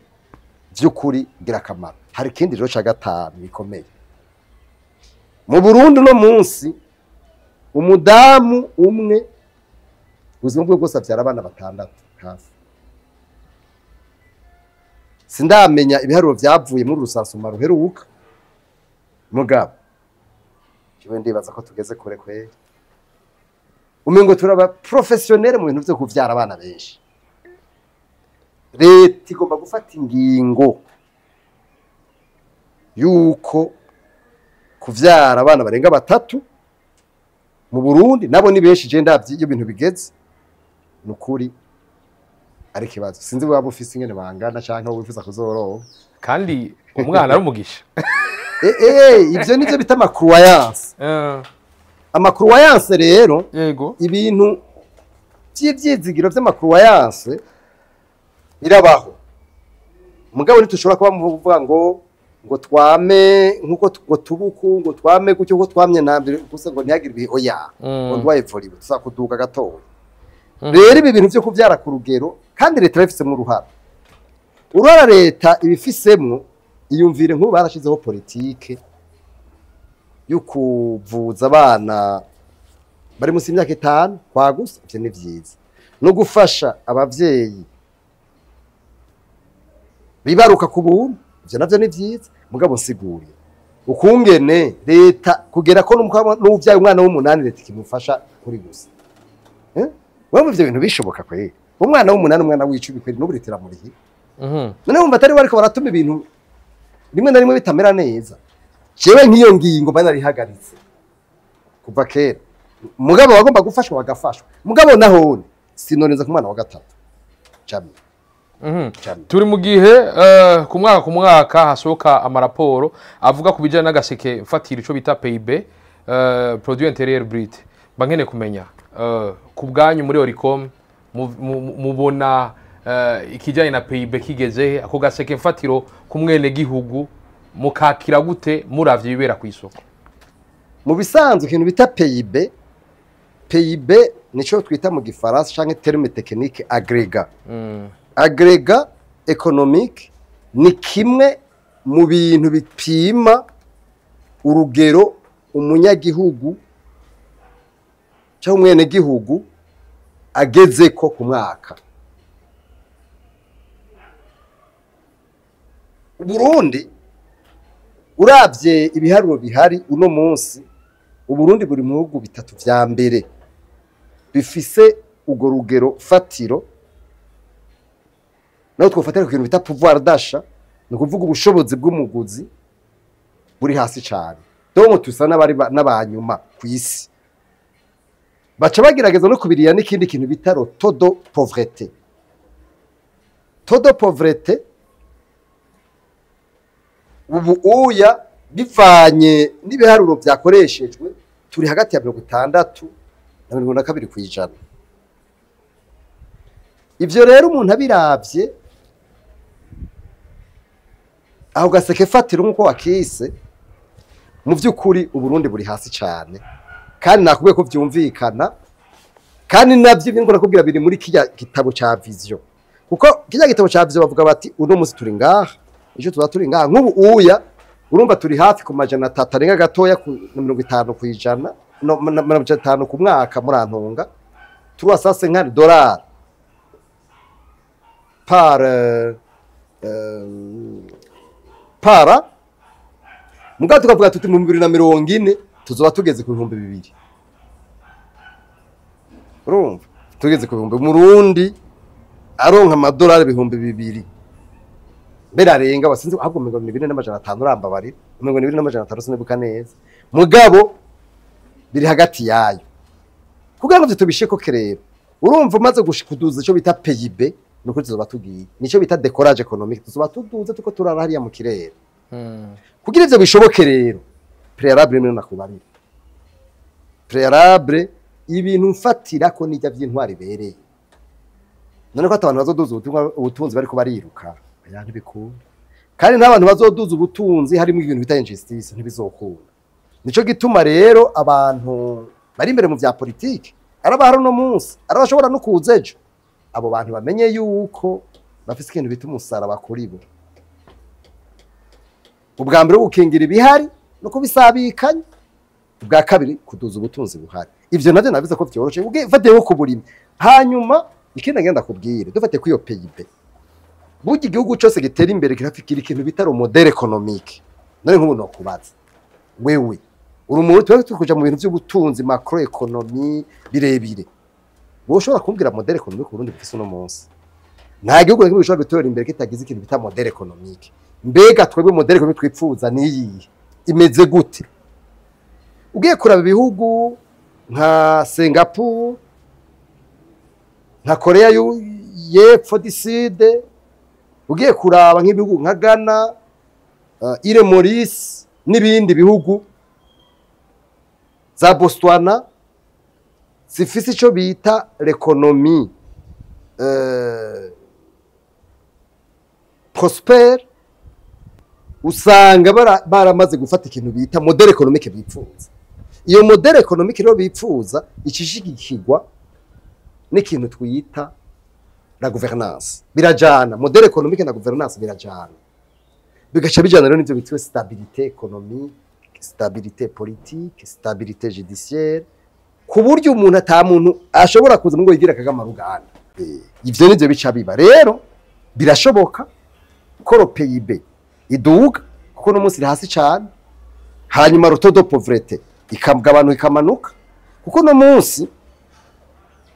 by'ukuri gira akamaro. Hari kindi rero cya gatanu bikomeye. mu Burundi no munsi umudamu umwe ubuzima bwe bwose abyara abana 6 hafi. Sindamenya ibiharuro byavuye muri rusansuma ruheruka mugabo kiwe ndibaza ko tugeze kure kwere umengo turaba professionnel mu bintu byo kuvyara abana benshi. Leta igomba gufata ingingo yuko kuvyara abana barenga 3 mu Burundi nabo ni benshi je ndavye ibyo bintu bigeze nukuri ari kibazo sinzi waba ufise ingene bangana canke wifuza kuzoroha kandi umwana ari umugisha. Ivyo nivyo bita amakruwayanse. Amakruwayanse rero yego ibintu by'ivyizigiro vy'amakruwayanse birabaho mugabo ntitushobora kuba muvuga ngo twame nkuko tubuku ngo twame gutyo ko twamye nambere gusa ngo ntihagire ibihe oya ngo ndwaye volibo tusakuduka gatoya. Rero ibi bintu byo kuvyara ku rugero kandi leta ifisemo uruhara leta ibifisemo iyumvire nk'ubu barashizeho politike yo kuvuza abana bari munsi y'imyaka 5 kwa gusa ivyo ni vyiza no gufasha abavyeyi bibaruka ku buntu ivyo navyo ni vyiza mugabo nsiguriye ukungene leta kugera ko n'uvyaye umwana w'8 leta kimufasha kuri gusa wewe ivyo bintu bishoboka kweri umwana w'8 umwana w'icumi kweri no buritira muri hi none wumva atari bariko baratuma ibintu rimwe na rimwe bitamera neza jewe nk'iyo ngingo bana rihagaritse kuva kera mugabo wagomba gufashwa wagafashwa mugabo nahone sinoneza ku mwana wa 3 cyane. Turi mu gihe ku mwaka hasohoka amaraporo avuga ku bijyanye n'agaseke mfatira ico bita PIB produit intérieur brut bankene kumenya ku bwanyu muri Oricom mubona ikijyanye na PIB kigeze ako gaseke mfatiro ku mwene gihugu mukakira gute muravye bibera ku isoko mu bisanzwe ikintu bita PIB nico twita mu gifaransa canke terme technique agrégat. Agrégat économique ni kimwe mu bintu bipima urugero umunyagihugu cyangwa umwene gihugu ageze ko ku mwaka. Burundi uravye ibiharuro bihari uno munsi Uburundi buri mu bihugu 3 vya mbere bifise ugo rugero fatiro naho twofatira ku kintu bita pouvoir d'achat no kuvuga ubushobozi bw'umuguzi buri hasi cyane donc tusa n'abanyuma ku isi baca bagerageza no kubiriya n'ikindi kintu bita taux de pauvreté. Taux de pauvreté ubu uya bivanye n'ibiharuro byakoreshejwe turi hagati ya 60 na 72 kwijana. Ivyo rero umuntu abiravye aho gaseke fatira nkuko wakise mu vyukuri Uburundi buri hasi cyane kandi nakubwiye ko vyumvikana kandi navyo bingora kubwira biri muri kijya gitabo ca vision kuko kijya gitabo ca vision bavuga bati uno musi turi ngaha ico tuza turi ngaha nk'ubu uya urumva turi hafi ku majana 3 arenga gatoya ku 50 kwijana no 50 ku mwaka murantunga $350 para mugato tukavuga tuti mu 2040 tuzoba tugeze ku 2000 urumva tugeze ku 2000 Murundi aronka amadolari 2000 mbere arenga basinzi ahubwo 2500 uramba bari 2500 sinibuka neza mugabo biri hagati yayo kugira ngo tubisheko kerero urumva umaze gushikuduza ico bita PIB nuko tuzoba tugiye nico bita décollage économique tuzoba tuduze tuko turara hariya mu kirere kugira ivyo bishoboke rero préalable none nakubarira préalable ibintu mfatira ko nijya by'intwari bereye none ko abantu bazoduza ubutunzi bariko bariruka yani bikunda kandi n'abantu bazoduza ubutunzi harimo ibintu bita injustice ntibizokunda nico gituma rero abantu bari imbere mu vya politique arabaharo no munsi arabashobora no kuzejo abo bantu bamenye yuko bafise ikintu bita umusaraba kuri bo ubwa mbere gukingira ibihari no kubisabikanya bwa kabiri kuduza ubutunzi buhari. Ivyo navyo nabize ko vyoroshe ufatiye ku burimi. Hanyuma ikindi ngenda kubwire dufate ku iyo PIB. Burya igihugu cyose gitera imbere kirafikira ikintu bitaro modèle économique. None nk'ubu no kubaza wewe uri umuntu tukuja mu bintu by'ubutunzi macroeconomie birebire. Woshobora kumbwira modèle économique Burundi bufise no munsi. Nta gihugu n'ikimwe gishobora gutera imbere kitagize ikintu bita modèle économique. Mbega twebwe modèle économique twipfuza niyi imeze gute? Ugiye kuraba ibihugu nka Singapore, nka Korea y'Epfo du Sud, ugiye kuraba nk'ibihugu nka Ghana, Ile Maurice n'ibindi bihugu za Botswana zifise ico bita l'économie prospère, usanga baramaze gufata ikintu bita modèle économique bipfuza. Iyo modèle économique rero bipfuza ikishigikirwa n'ikintu twita la gouvernance. Birajana modèle économique na gouvernance birajana. Bigaca bijana rero n'ivyo bitwe stabilité économique, stabilité politique, stabilité judiciaire, ku buryo umuntu ata muntu ashobora kuza ngo yigira Kagame Ruganda. Ivyo nivyo bica biba rero birashoboka ko PIB iduga kuko no munsi hasi cyane, hanyuma roto de pauvreté ikagabanuka ikamanuka kuko no munsi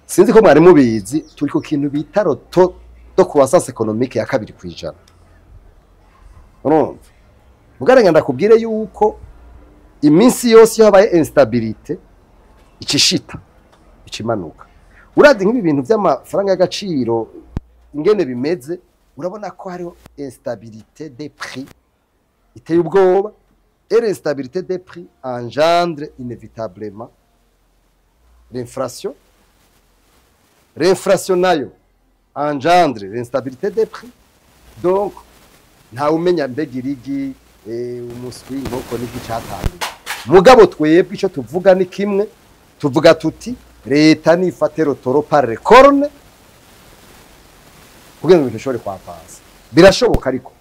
sinzi ko mwari mubizi turi ku kintu bita roto de croissance économique ya 2%. Urumva mugaranga ndakubwire yuko iminsi yose yabaye instabilité ikishita ikimanuka. Uradi nk'ibi bintu by'amafaranga y'agaciro ingene bimeze, urabona ko hariho instabilité des prix iteye ubwoba. Et l'instabilité des prix engendre inévitablement l'inflation. L'inflation nayo engendre l'instabilité des prix. Donc nta umenya mbegirigi umuswi inkoko n'igicatangiye. Mugabo twebwe ico tuvuga ni kimwe, tuvuga tuti leta nifate rotoro par les cornes kugira ngo bishobore kwapanza. Birashoboka ariko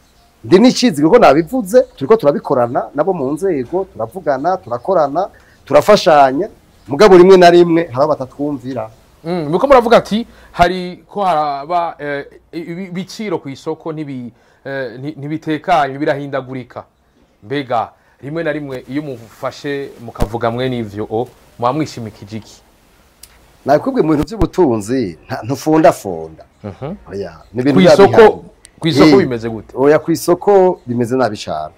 ndi n'ikizi kuko nabivuze turiko turabikorana nabo mu nzego, turavugana, turakorana, turafashanya, mugabo rimwe na rimwe hari batatwumvira. Muko muravuga ati hari ko haraba ibiciro ku isoko ntibitekanye birahindagurika. Mbega rimwe na rimwe iyo mufashe mukavuga mwe n'ivyo mwamwishimikije iki? Nakubwe mu bintu by'ubutunzi ntufunda fonda. Oya ni ibintu ku isoko bimeze gute? Oya ku isoko bimeze nabi cyane.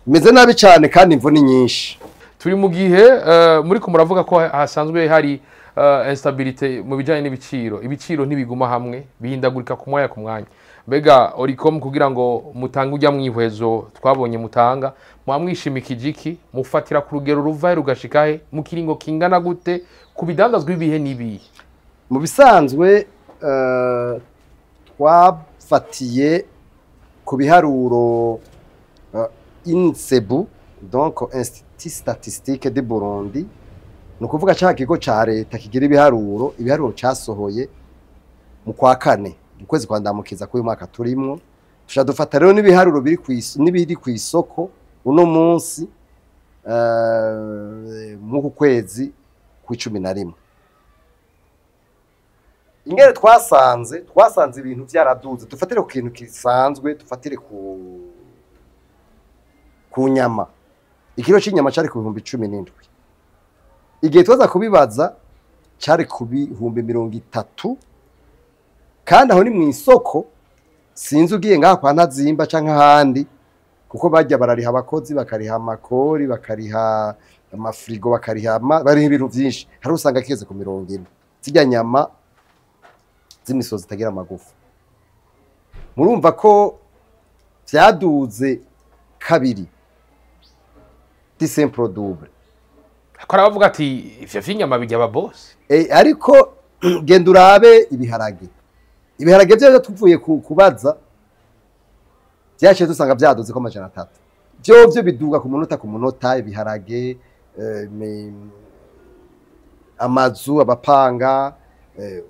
Bimeze nabi cyane kandi imvo ni nyinshi. Turi mu gihe muri ko muravuga ko hasanzwe hari instabilité mu bijanye n'ibiciro. Ibiciro ntibiguma hamwe bihindagurika ku mwanya ku mwanya. Mbega Oricom kugira ngo mutange ujya mwihwezo twabonye mutanga mwamwishimikije iki? Mufatira ku rugero ruvahe rugashikahe mu kiringo kingana gute ku bidandazwa ibihe nibi? Mu bisanzwe twafatiye ku biharuro INSEBU, donc Institut Statistique de Burundi, no kuvuga cya kigo ca leta kigira ibiharuro casohoye mu kwa kane mu kwezi kwa ndamukiza k'uyu mwaka turimwo. Tushadufata rero n'ibiharuro biri ku isoko uno munsi mu kwezi ku 11. Ingere twasanze ibintu byaraduze. Dufatire ku kintu kisanzwe, dufatire ku nyama. Ikiro cy'inyama cyari ku 17,000. Igihe twaza kubibaza cyari ku 30,000. Kandi aho ni mu isoko, sinzi ugiye ngaha kwa Ntazimba canke ahandi, kuko bajya barariha abakozi, bakariha amakori, bakariha amafrigo, bakariha bariho ibintu byinshi. Hari usanga kigeze ku 40. Zijya nyama z'imisozi itagira amagufa. Murumva ko byaduze kabiri. Simple double. Akora bavuga ati ivyo vy'inyama bijya aba boss. Ariko genda urabe ibiharage. Ibiharage byo tuvuye kubaza byaje dusanga byaduze ko 300. Byo biduga ku munota ibiharage, amazu, abapanga,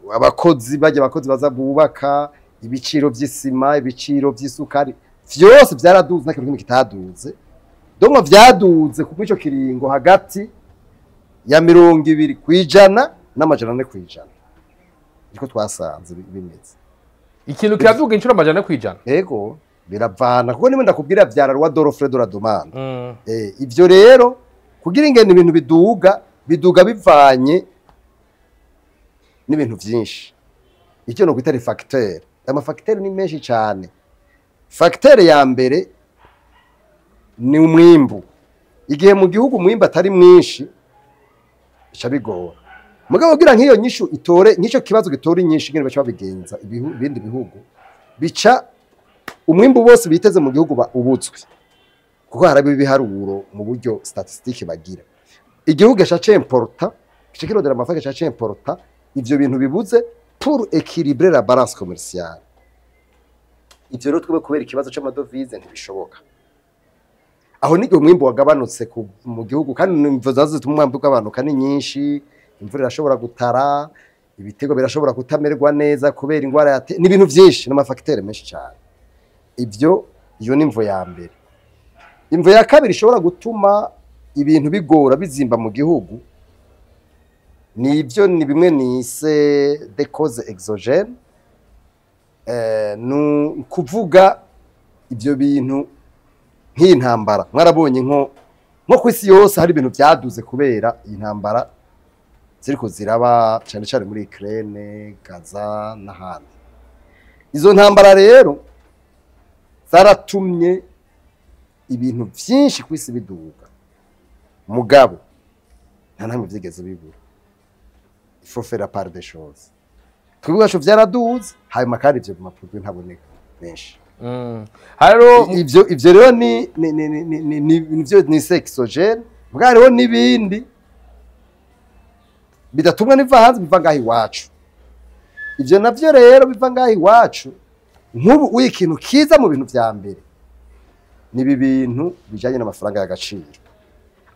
abakozi baza bubaka, ibiciro by'isima, ibiciro by'isukari, vyose byaraduze, nta kintu kitaduze. donc vyaduze ku ico kiringo hagati ya 20% n'amajana 4%. Niko twasanze bimeze. Ikintu kiraduga inshuro amajana 4%. Yego biravana kuko nimwe ndakubwira vyara rwa Dorofre de la Demande. Ivyo rero kugira ingene ibintu biduga bivanye n'ibintu vyinshi. Icyo no kwita facteur. Ama facteur ni menshi cyane. Facteur ya mbere ni umwimbu. Igihe mu gihugu umwimbu atari mwinshi bica bigora. Mugabo kugira nk'iyo nyishu itore nk'icyo kibazo gitora inyinshi ngene bacha babigenza ibindi bihugu bica umwimbu bose biteze mu gihugu ubutswe. Kuko harabi ibiharuro mu buryo statistique bagira. Igihugu gashace importa, kishikirondera amafaranga gashace importa, ivyo bintu bibuze pour équilibrer la balance commerciale. Ivyo rero twebe kubera ikibazo c'amadovize ntibishoboka. Aho nige umwimbo wagabanutse mu gihugu kandi imvo zazo tumwambu bw'abantu kandi nyinshi, imvura irashobora gutara, ibitego birashobora kutamererwa neza kubera ingwara ni ibintu vyinshi n'amafacteur menshi cyane. Ivyo iyo ni imvo ya mbere. Imvo ya kabiri ishobora gutuma ibintu bigora bizimba mu gihugu nibyo ni bimwe nise des causes exogènes. Nu kuvuga ibyo bintu nk'intambara mwarabonye nko kwisi yose hari ibintu byaduze kubera intambara ziriko ziraba cyane cyane muri Ukraine, Gaza n'ahandi. Izo ntambara rero zaratumye ibintu byinshi kwisi biduga. Mugabo nta namwe byigeze bibura. Il faut faire la part des choses. Twibwasho vyaraduze hanyuma kandi ivyo mapurwe ntaboneka menshi. Haro ivyo rero ni sexogene bwariho nibindi bidatumwa niva hanze biva ngahi wacu. Ivyo navyo rero biva ngahi wacu nk'ubu ikintu kiza mu bintu vya mbere nibi bintu bijanye n'amafaranga y'agaciro.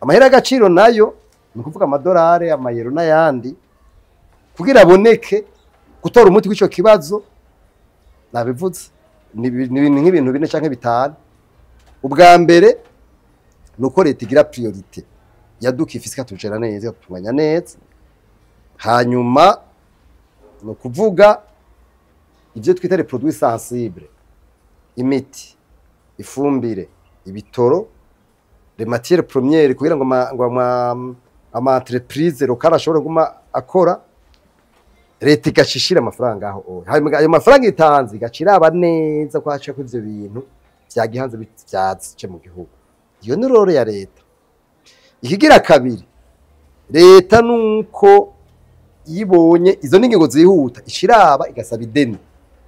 Amahera y'agaciro nayo ni kuvuga amadolari, amayero n'ayandi kugira aboneke gutora umuti w'ico kibazo nabivuze ni nk'ibintu bine canke bitanu. Ubwa mbere nuko leta igira priorité yaduka ifisika tujera neza tunganya neza. Hanyuma no kuvuga ivyo twita les produits sensibles, imiti, ifumbire, ibitoro, les matières premières kugira ngo ama entreprise lokale ashobora guma akora. Leta igashishira amafaranga aho ayo mafaranga itanze igacira aba neza kwaca ko ivyo bintu vyagihanze byaze mu gihugu. Iyo ni role ya leta. Ikigira kabiri leta nuko yibonye izo ningingo zihuta ishiraba igasaba ideni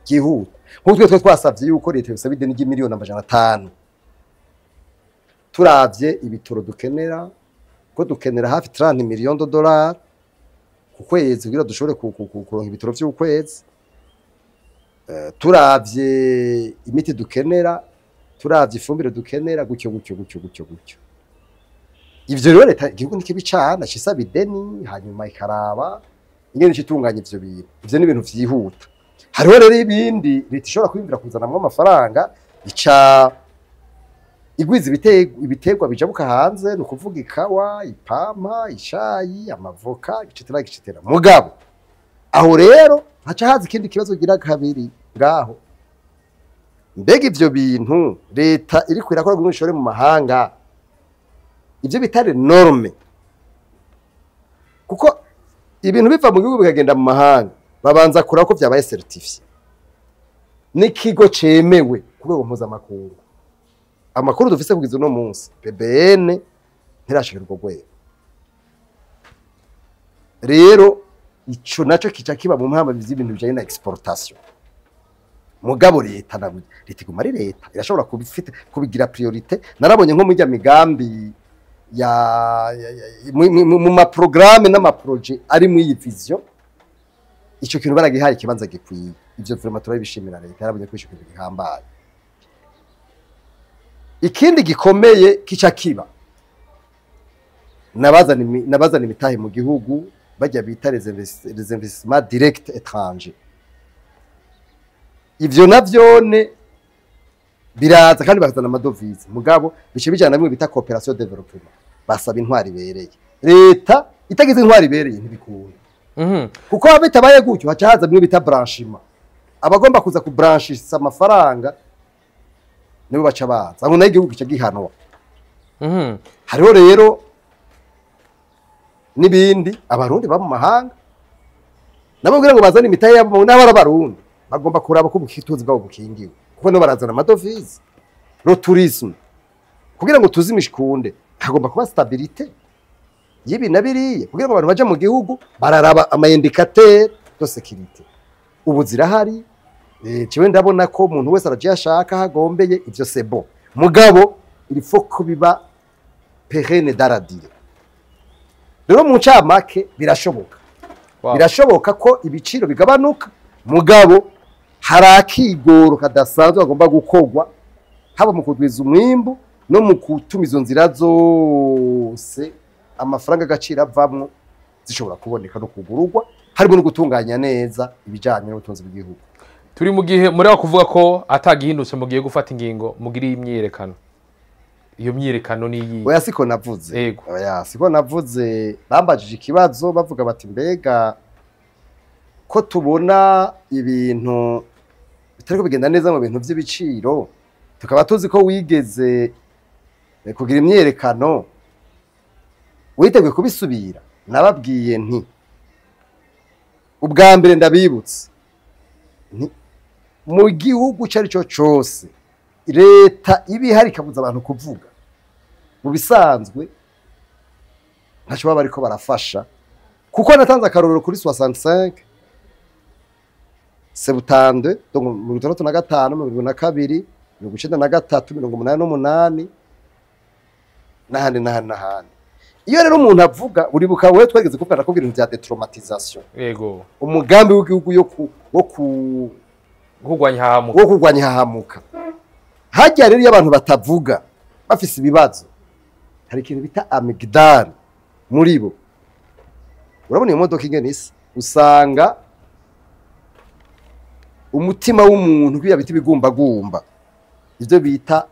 gihuta. Nk'utwe twasavye yuko leta yosaba ideni y'imiliyoni 500. Turavye ibitoro dukenera ko dukenera hafi 30 millions de dollars ukwezi kugira dushobore kuronka ibitoro by'ukwezi. Turavye imiti dukenera, turavye ifumbire dukenera gutyo. Ivyo rero leta igihugu nikibicana cisaba ideni hanyuma ikaraba ingene citunganya ivyo bintu. Ivyo ni ibintu vyihuta. Hariho rero ibindi leta ishobora kwimvira kuzanamwe amafaranga ica igwiza ibiterwa bijabuka hanze no kuvuga ikawa, ipampa, icayi, amavoka, gicitera. Mugabo aho rero haca haza ikindi kibazo gira kabiri ngaho. Mbega ivyo bintu leta iri kwirakora ngo ishore mu mahanga ivyo bitare norme. Kuko ibintu biva mu gihugu bikagenda mu mahanga babanza kurako ko vyabaye certifié n'ikigo cemewe ku rwego mpuzamakungu. Amakuru dufise kugiza no munsi PBN ntirashikira urwo rwego. Rero ico naco kica kiba mu mpamba by'ibintu bijanye na exportation. Mugabo leta nabwo litiguma ari leta irashobora kubigira priorité. Narabonye nko mujya migambi ya mu ma programme n'ama projet ari mu iyi vision ico kintu baragihaye kibanza gikwiye. Ivyo vraiment turabishimira leta yarabonye ko ico kintu gihambaye. Ikindi gikomeye kica kiba nabazana imitahe mu gihugu bajya bita les investissements directs étrangers. Ivyo navyone biraza kandi bakazana amadovize mugabo bice bijana bimwe bita coopération développement basaba intwari bereye leta itagize intwari bereye ntibikunda kuko abitabaye gutyo hacahaza bimwe bita branchement abagomba kuza ku branchisa amafaranga nibo baca baza ngo nayo igihugu kica gihanwa hariho rero nibindi abarundi ba mu mahanga nabo kugira ngo bazane imitahe yabo n'abara barundi bagomba kuraba ko ubutunzi bwabo bukingiwe kuko no barazana amadovize no tourisme kugira ngo tuzimishikunde hagomba kuba stabilité yibi nabiriye kugira ngo abantu baje mu gihugu bararaba ama indicateur de sécurité ubu zirahari ciwe ndabona ko umuntu wese araje ashaka hagombeye ivyo c'est bon mugabo il faut ko biba pérenne daradire rero mu ncamake birashoboka birashoboka ko ibiciro bigabanuka mugabo harakigoro kadasanzwe agomba gukogwa haba mu kudwiza umwimbu no mu kutuma izo nzira zose amafaranga agaciro avamwo zishobora kuboneka no kugururwa harimo no gutunganya neza ibijanye n'ubutunzi bw'igihugu turi mu gihe muri kuvuga ko atagihindutse mu gihe gufata ingingo mugiri imyerekano iyo myerekano ni oya siko navuze oya siko navuze bambajije ikibazo bavuga bati mbega ko tubona ibintu bitariko bigenda neza mu bintu by'ibiciro tukaba tuzi ko wigeze kugira imyerekano witeguye kubisubira nababwiye nti ubwa mbere ndabibutse mu gihugu cyari cyo cyose leta ibihari ikabuza abantu kuvuga mu bisanzwe ntacyo baba bariko barafasha kuko natanze akarorero kuri 65 sebutande donc mu 1905 mu 2002 mu 1993 1988 n'ahandi iyo rero umuntu avuga uribuka wewe twageze kuvugana ko ibintu bya detraumatisation yego umugambi w'igihugu wo kurwanya hahamuka hajya rero iyo abantu batavuga bafise ibibazo hari ikintu bita amygdale muri bo urabona iyo modoka ingene isa usanga umutima w'umuntu kwiya biti bigumbagumba ivyo bita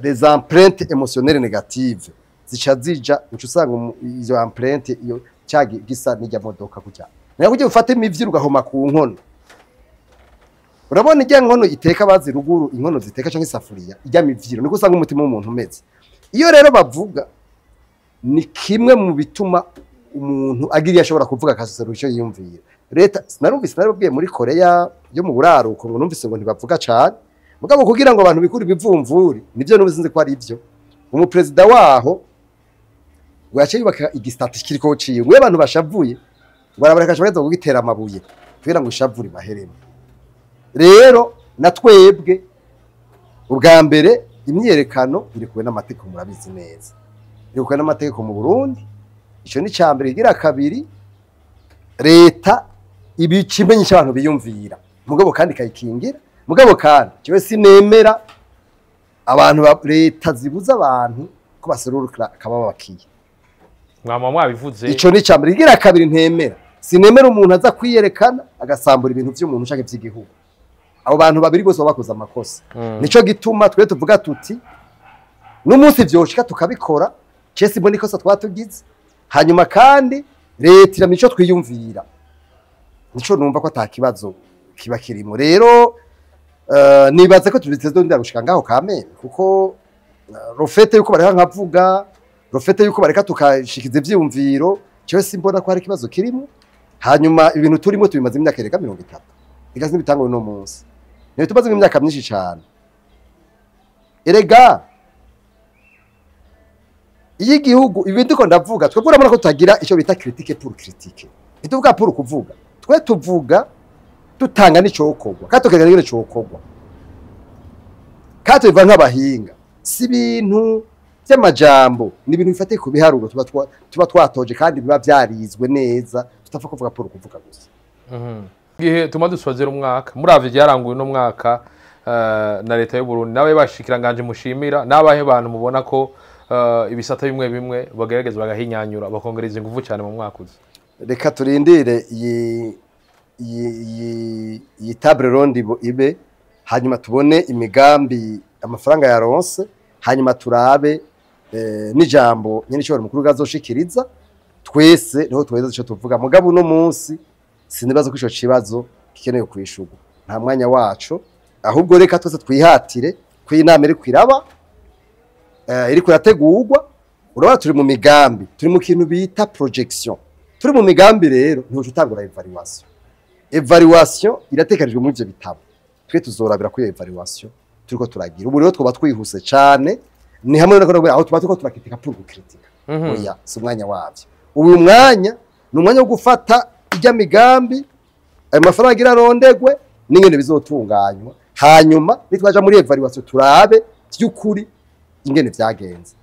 les empreintes émotionnelles négatives zica zija uca usanga izo empreinte iyo cyagi gisa n'ijya modoka kujya nayo kujya ufate imivyi ugahoma ku nkono urabona ijya nkono iteka bazi ruguru inkono ziteka canke isafuriya ijya mivyiro niko usanga umutima w'umuntu umeze iyo rero bavuga ni kimwe mu bituma umuntu agiriye ashobora kuvuga akasesero icyo yiyumvira leta sinarumvise narabwiye muri Korea yo mu buraruko ngo numvise ngo ntibavuga cyane mugabo kugira ngo abantu bikuri bivumvuri nivyo nubizinze ko ari ivyo umupresident waho wache yubaka igistati kiriko ciye we abantu bashavuye barabareka cyageze kugitera amabuye kugira ngo ishavuri baheremo rero natwebwe ubwa mbere imyerekano iri kuwe n'amategeko murabizi neza iri kuwe n'amategeko mu Burundi ico ni cyambere igira kabiri leta ibikimenyesha abantu biyumvira mugabo kandi kayikingira mugabo kandi cyo sinemera abantu leta zibuza abantu ko baserurukira akaba bakiye mwama mwabivuze ico ni cyambere igira kabiri ntemera sinemera umuntu aza kwiyerekana agasambura ibintu by'umuntu ushaka by'igihugu abo bantu babiri bose bakoze amakosa nico gituma twe tuvuga tuti n'umunsi vyoshika tukabikora cese mbona ikosa twatugize hanyuma kandi leta iramico twiyumvira nico numva ko atakibazo kiba kirimo rero nibaze ko tubiteze ndira gushika ngaho kamene kuko rofete yuko bareka nkavuga rofete yuko bareka tukashikiza ivyumviro cese mbona ko hari kibazo kirimo hanyuma ibintu turimo tubimaze imyaka ereka 30 igazi nibitangwe no munsi niyo tumaze imyaka myinshi cyane erega iyi gihugu ibindi ko ndavuga twe burabona ko tutagira icyo bita critique pour critique ituvuga pour kuvuga twe tuvuga tutanga n'icokogwa katokega n'icyo cokogwa katova nk'abahinga si bintu by'amajambo ni ibintu bifate ku biharuro tuba twatoje kandi biba byarizwe neza tutafa kuvuga pour kuvuga gusa gihe tuma dusozera umwaka muravye byaranguye no mwaka na leta y'u Burundi nawe bashikiranganje mushimira nabahe bantu mubona ko ibisata bimwe bimwe bagerageza bagahinyanyura bakongereza ingufu cyane mu mwaka uzi reka turindire iyi table ronde ibe hanyuma tubone imigambi amafaranga yaronse hanyuma turabe n'ijambo nyene cyo mukuru gazoshikiriza twese niho tweza ico tuvuga mugabo uno munsi sinibaza ko ico kibazo gikeneye kwishurwa nta mwanya wacu ahubwo reka twese twihatire kw'inama iri kwiraba iri kurategurwa urabona turi mu migambi turi mu kintu bita projection turi mu migambi rero ntiho utangura evaluation iratekanijwe muri ivyo bitabo twe tuzorabira kuri evaluation turiko turagira ubu rero twoba twihuse cyane ni hamwe aho tuba turiko turakritika pour gucritika oya si umwanya wavyo ubu mwanya ni umwanya wo gufata ijya migambi ayo mafaranga irarondegwe n'ingene bizotunganywa hanyuma nitwaja muri evaluation turabe by'ukuri ingene vyagenze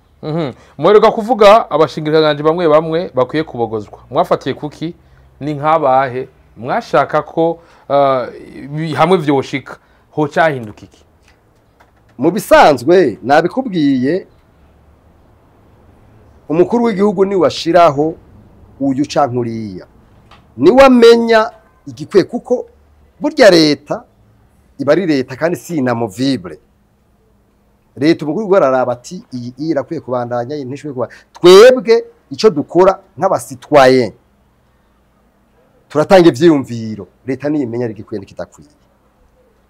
mwereka kuvuga abashingiranganje bamwe bamwe bakwiye kubogozwa mwafatiye kuki ni nkabahe mwashaka ko hamwe vyoshika ho cyahinduka iki mu bisanzwe nabikubwiye umukuru w'igihugu ni washiraho uyu cankuriya ni wamenya igikwe kuko burya leta iba ari leta kandi si inamovible leta umukuru w'igihugu araraba ati iyi irakwiye kubandanya intishwe kuba twebwe ico dukora nk'abasitwayen turatanga ivyiyumviro leta ni imenya igikwe n'ikidakwiye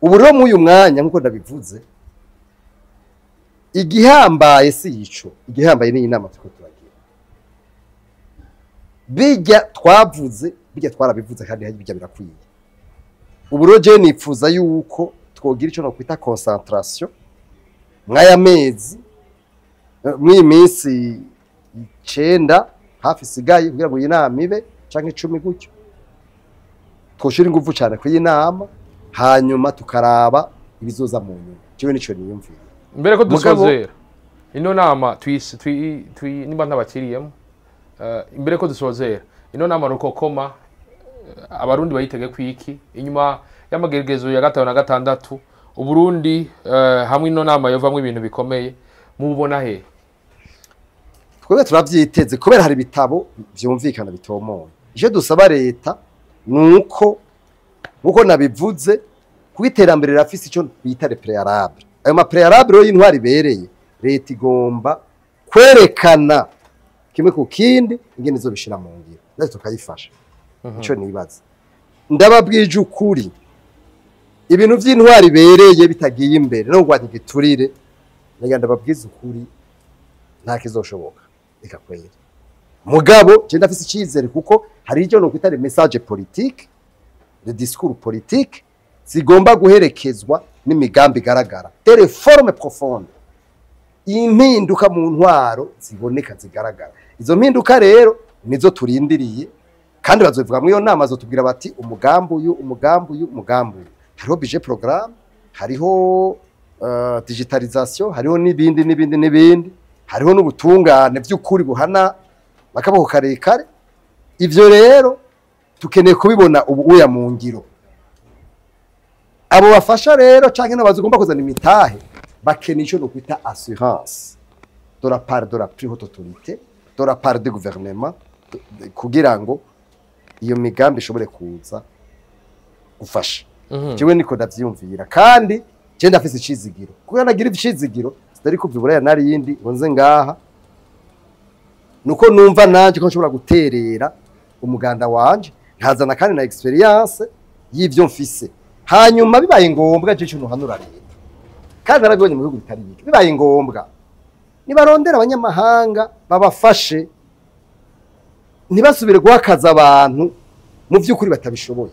ubu rero mu uyu mwanya nkuko ndabivuze igihambaye si ico igihambaye ni inama tuko turagira bijya twavuze bijya twarabivuze kandi haje bijya birakwiye ubu rero je nipfuza yuko twogira ico no kwita concentration mwaya mezi mw'iminsi 9 hafi sigaye kugira ngo inama ibe canke 10 gutyo twoshira ingufu cyane ku inama hanyuma tukaraba ibizoza mu nyuma jewe nico niyumvira mbere ko dusozera ino nama nimba ntabakiriyemo imbere ko dusozera ino nama rukokoma abarundi bayitege kwiki inyuma y'amageregezo ya 5 na 6 uburundi hamwe ino nama yovamwe ibintu bikomeye mubona he twebwe turavyiteze kubera hari bitabo vyumvikana bitomoye ije dusaba leta nuko nkuko nabivuze kwiterambere rafise ico bita préalable ayo ma préalable yo y'intwari bereye leta igomba kwerekana kimwe ku kindi ingene zo bishira mu ngiro ndetse tukayifasha ico nibaza ndababwije ukuri ibintu vy'intwari bereye bitagiye imbere no gwanya igiturire nega ndababwiza ukuri nta kizoshoboka ikakwera mugabo je ndafise icizere kuko hari icyo no kwita message politique le discours politique zigomba guherekezwa n'imigambi garagara des formes profondes impinduka mu ntwaro ziboneka zigaragara izo mpinduka rero nizo turindiriye kandi bazovuga mu iyo nama zotubwira bati umugambi hariho budget programme hariho digitalisation hariho n'ibindi hariho n'ubutungane by'ukuri buhana bakaboko karekare ivyo rero tukeneye kubibona ubuya mu ngiro abo bafasha rero canke n'abazigomba kuzana imitahe bakeneye ico no kwita assurance de la part de la plus haute autorité de la part du gouvernement kugira ngo iyo migambi ishobore kuza gufasha jewe niko ndavyumvira kandi je ndafise icizigiro kuko nagira icizigiro sitari kuvyibura nari yindi ngo nze ngaha nuko numva nanje ko nshobora guterera umuganda wanje nkazana kandi na experience y'ivyo mfise hanyuma bibaye ngombwa je cyo hanura leta kandi narabonye mu bihugu bitari bike bibaye ngombwa nibarondera abanyamahanga babafashe ntibasubire guhakaza abantu mu vy'ukuri batabishoboye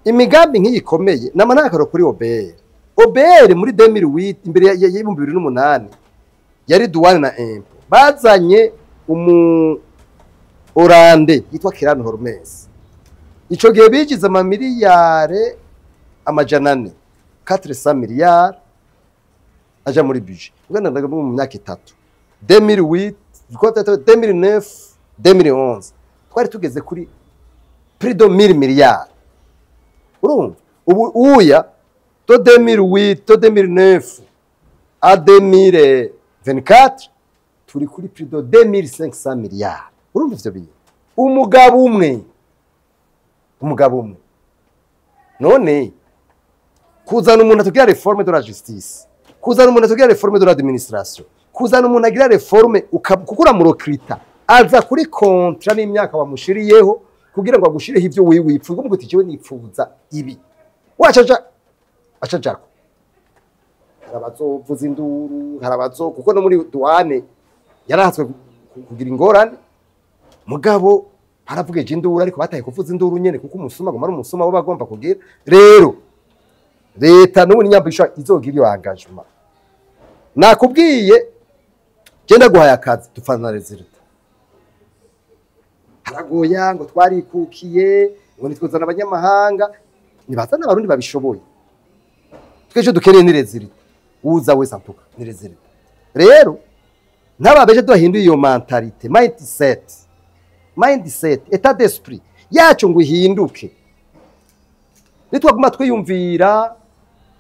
imigambi nk'iyikomeye namanakaro kuri OBR muri 2008 imbere ya 2008 yari douane na impôt bazanye Orande yitwa Kirano Hormes ico gihe bigize ama miliyare amajana 400 miliyari aja muri budget ugana ndaga mu myaka 3 2008 2009 2011 twari tugeze kuri plus de 1000 miliyari urumva ubu uya to 2008 to 2009 a 2024 turi kuri plus de 2500 miliyari urumva ivyo bintu umugabo umwe none kuzana umuntu atugira reforme de la justice, kuzana umuntu atugira reforme de l'administration, kuzana umuntu agira reforme kukura mu rokrita aza kuri kontra n'imyaka wamushiriyeho kugira ngo agushireho ivyo wipfuza ngo muti cyo nipfuza ibi wacaja acajako harabazovuza induru harabazo kuko no muri douane yarahatswe kugira ingorane mugabo haravugeje induru ariko bataye kuvuza induru nyene kuko umusuma ngo mari umusuma bo bagomba kugira rero leta n'ubu nyambisha izogira iyo engagement nakubwiye genda guhaya akazi tufana resultat haragoya ngo twarikukiye ngo nitwuzana abanyamahanga nibazana abarundi babishoboye twese dukeneye ni resultat uza wese antuka ni resultat rero n'ababeje duhinduye iyo mentalite mindset état d'esprit yacu ngo ihinduke nitwaguma twiyumvira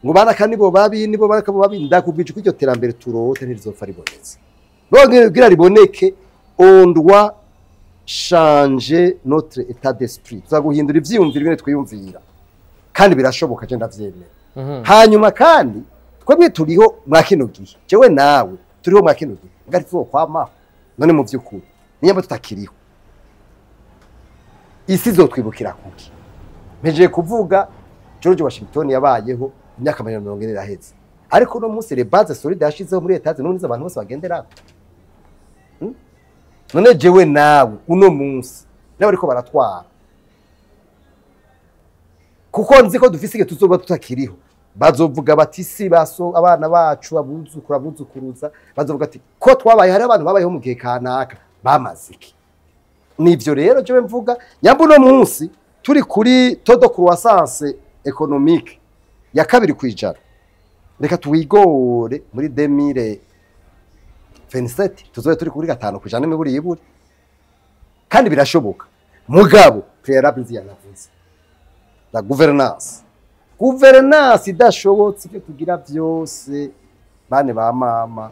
ngo banaka nibo babi ndakubwije ko iryo terambere turote ntirizofa ribonetse none gira riboneke on doit changer notre état d'esprit tuzaguhindura ivyiyumviro bine twiyumvira kandi birashoboka je ndavyemera hanyuma kandi twebwe turiho mwakino gihe jewe nawe turiho mwakino gihe ngari tuzokwama none mu vyukuri niyo tutakiriho isi zotwibukira kuki mpeje kuvuga George Washington yabayeho imyaka 40 iraheze ariko no munsi les bases solides yashizeho muri Etats Unis abantu bose bagendera none jewe nawe uno munsi nawe ariko baratwara kuko nzi ko dufise igihe tuzoba tutakiriho bazovuga bati si baso abana bacu abuzukuruza bazovuga ati ko twabaye hari abantu babayeho mu gihe kanaka bamaziki nivyo rero jewe mvuga nyambo no munsi turi kuri todo croissance économique ya kabiri kwijana reka tuwigore muri 2027 tuzobe turi kuri 5 kwijana miburi yiburi kandi birashoboka mugabo préalable yanavuze la gouvernance idashobotse ibyo tugira byose bane ba mama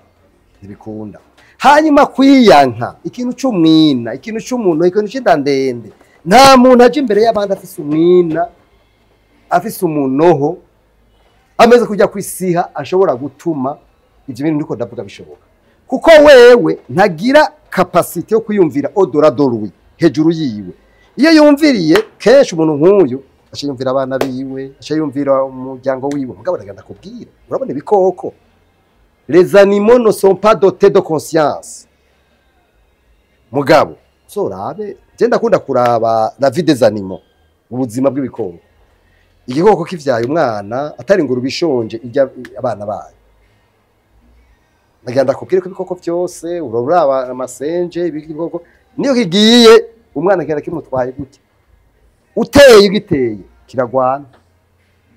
ntibikunda hanyuma kwiyanka ikintu cy'umwina ikintu cy'umuntu ikintu cy'indandende nta muntu aje imbere y'abandi afise umwina afise umunoho ameze kujya kwisiha ashobora gutuma ivyo bintu ndiko ndavuga bishoboka kuko wewe ntagira capacity yo kwiyumvira odora dorwi hejuru yiwe iyo yumviriye kenshi umuntu nk'uyu ashiyumvira abana biwe ashiyumvira umuryango wiwe mugabo ndagenda kubwira urabona ibikoko les animaux ne sont pas dotés de conscience mugabo sorabe genda kunda kuraba la vie des animaux ubuzima bw'ibikoko igikoko kivyaye umwana atari ngo rubishonje ijya abana bayo bagenda kubwira ko ibikoko byose uraba amasenje ibikoko niyo kigiye umwana kera kimutwaye gute uteye igiteye kiragwana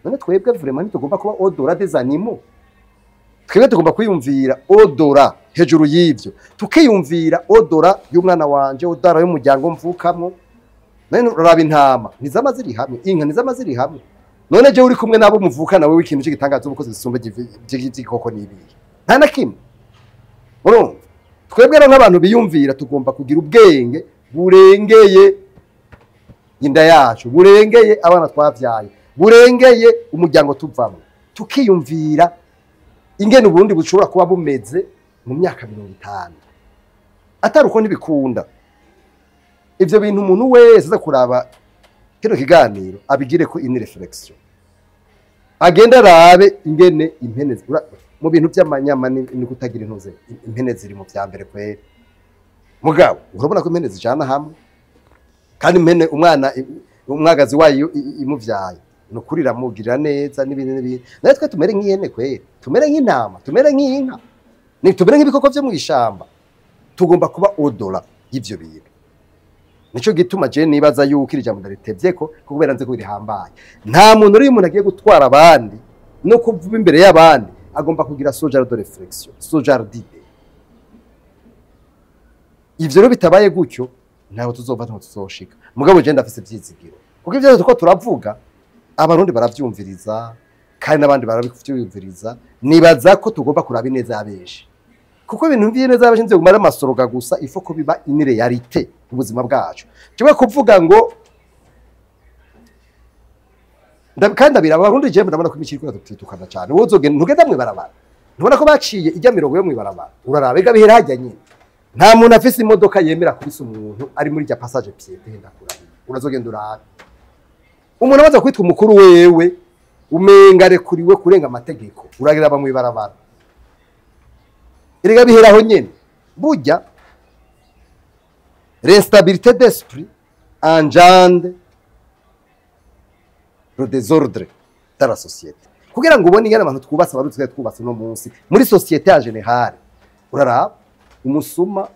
none twebwe vraiment ntitugomba kuba odora des animaux twebwe tugomba kwiyumvira odora hejuru y'ivyo tukiyumvira odora y'umwana wanje odora y'umuryango mvukamwo none uraba intama nizama ziri hamwe inka nizama ziri hamwe none je uri kumwe nabo muvuka nawe w'ikintu cy'igitangazo ubukoze zisumba by'igikoko nibiye nta na kimwe urumva twebwe rero nk'abantu biyumvira tugomba kugira ubwenge burengeye inda yacu burengeye abana twavyaye burengeye umuryango tuvamo tukiyumvira ingene ubundi bushobora kuba bumeze mu myaka 50 atari uko ntibikunda ivyo bintu umuntu wese aza kuraba kino kiganiro abigire ko ini reflexion agenda rabe ingene impene mu bintu by'amanyama ni kutagira intuze impene ziri mu vyambere kwere mugabo urabona ko impene zijana hamwe kandi impene umwagazi wayo imuvyaye no kurira mugirira neza n'ibindi natwe tumere nk'ihene kwere tumere nk'intama tumere nk'inka ni tumere nk'ibikoko byo mu ishamba tugomba kuba odora y'ivyo bintu nico gituma je nibaza yuko irya mudaritevye ko kubera nze ko irihambaye nta muntu uri umuntu agiye gutwara abandi no kuvuba imbere y'abandi agomba kugira sojar de réflexion sojar d'idée ivyo rero bitabaye gutyo ntaho tuzova ntaho tuzoshika mugabo je ndafise byizigiro kuko ivyo tuko turavuga abarundi baravyumviriza kandi nabandi barabivyumviriza nibaza ko tugomba kuraba ineza yabeshi kuko ibintu by'ineza yabeshi nze gumara amasoroga gusa ifo ko biba une réalité ubuzima bwacu cyo kuvuga ngo kandi abiraba abarundi je ndabona ko imikiri kura tutikana cyane wozogenda ntugenda mwibarabara ntubona ko baciye ijya mirongo yo mwibarabara uraraba ega bihera hajya nyine nta muntu afise imodoka yemera kubisa umuntu ari muri rya passage piété ndakura urazogenda urabe umuntu amaze kwitwa umukuru wewe umengare kuriwe kurenga amategeko uragira bamwibarabara erega biheraho nyene burya l'instabilité d'esprit engendre le désordre dans la société kugira ngo ubone ingene abantu twubatse abarutse twubatse no munsi muri société ya générale uraraba umusuma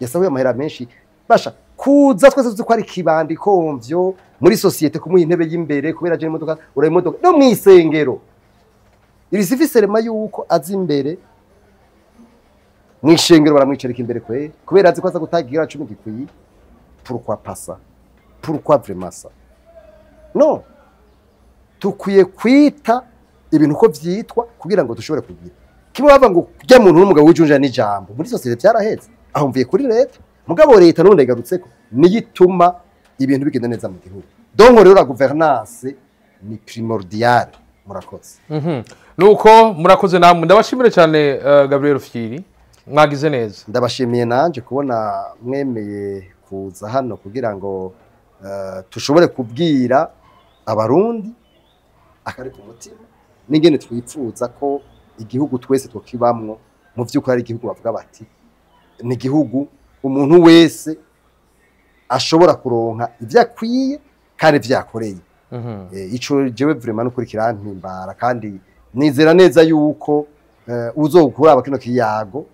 yasahuye amahera menshi basha kuza twese tuzi ko ari kibandi komvyo muri société kumuha intebe y'imbere kubera je imodoka ura imodoka no mwisengero iri sifise rema yuko azi imbere mwishengero baramwicereka imbere kwe kubera azi ko aza gutagira 10 gikwiye pourquoi pas ça pourquoi vraiment ça no tukwiye kwita ibintu ko vyitwa kugira ngo dushobore kugira kimwe bava ngo kujya muntu n'umugabo w'ijunja n'ijambo muri societe byaraheze aho mvuye kuri leta mugabo leta none igarutseko niyituma ibintu bigenda neza mu gihugu donc rero la gouvernance ni primordial murakoze nuko murakoze namwe ndabashimire cyane Gabriel RUFYIRI mwagize neza ndabashimiye nanje kubona mwemeye kuza hano kugira ngo tushobore kubwira abarundi akari ku mutima n'ingene twipfuza ko igihugu twese twokibamwo mu vyuko ari igihugu bavuga bati ni igihugu umuntu wese ashobora kuronka ivyakwiye kandi vyakoreye ico jewe vraiment n'ukuri kirantimbara kandi nizera neza yuko uzokuraba kino kiyago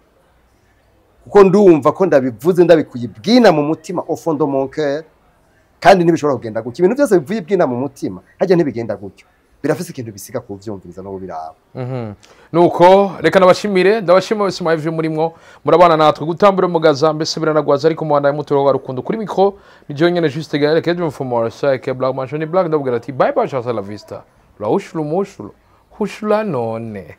kuko ndumva ko ndabivuze ndabikuye bwina mu mutima au fond de mon cœur kandi ntibishobora kugenda gutyo ibintu byose bivuye bwina mu mutima hajya ntibigenda gutyo birafise ikintu bisiga kuvyumviriza no biraba nuko reka nabashimire ndabashima wese mwavye murimwo murabana natwe gutambura mugaza mbese biranagwaza ariko mubandaye mutoro rukundo kuri mikro nijo nyene juste gare kedum for ça que blague manchoni blague ndabwira ati bye bye cha la vista la ushulu mushulu hushula none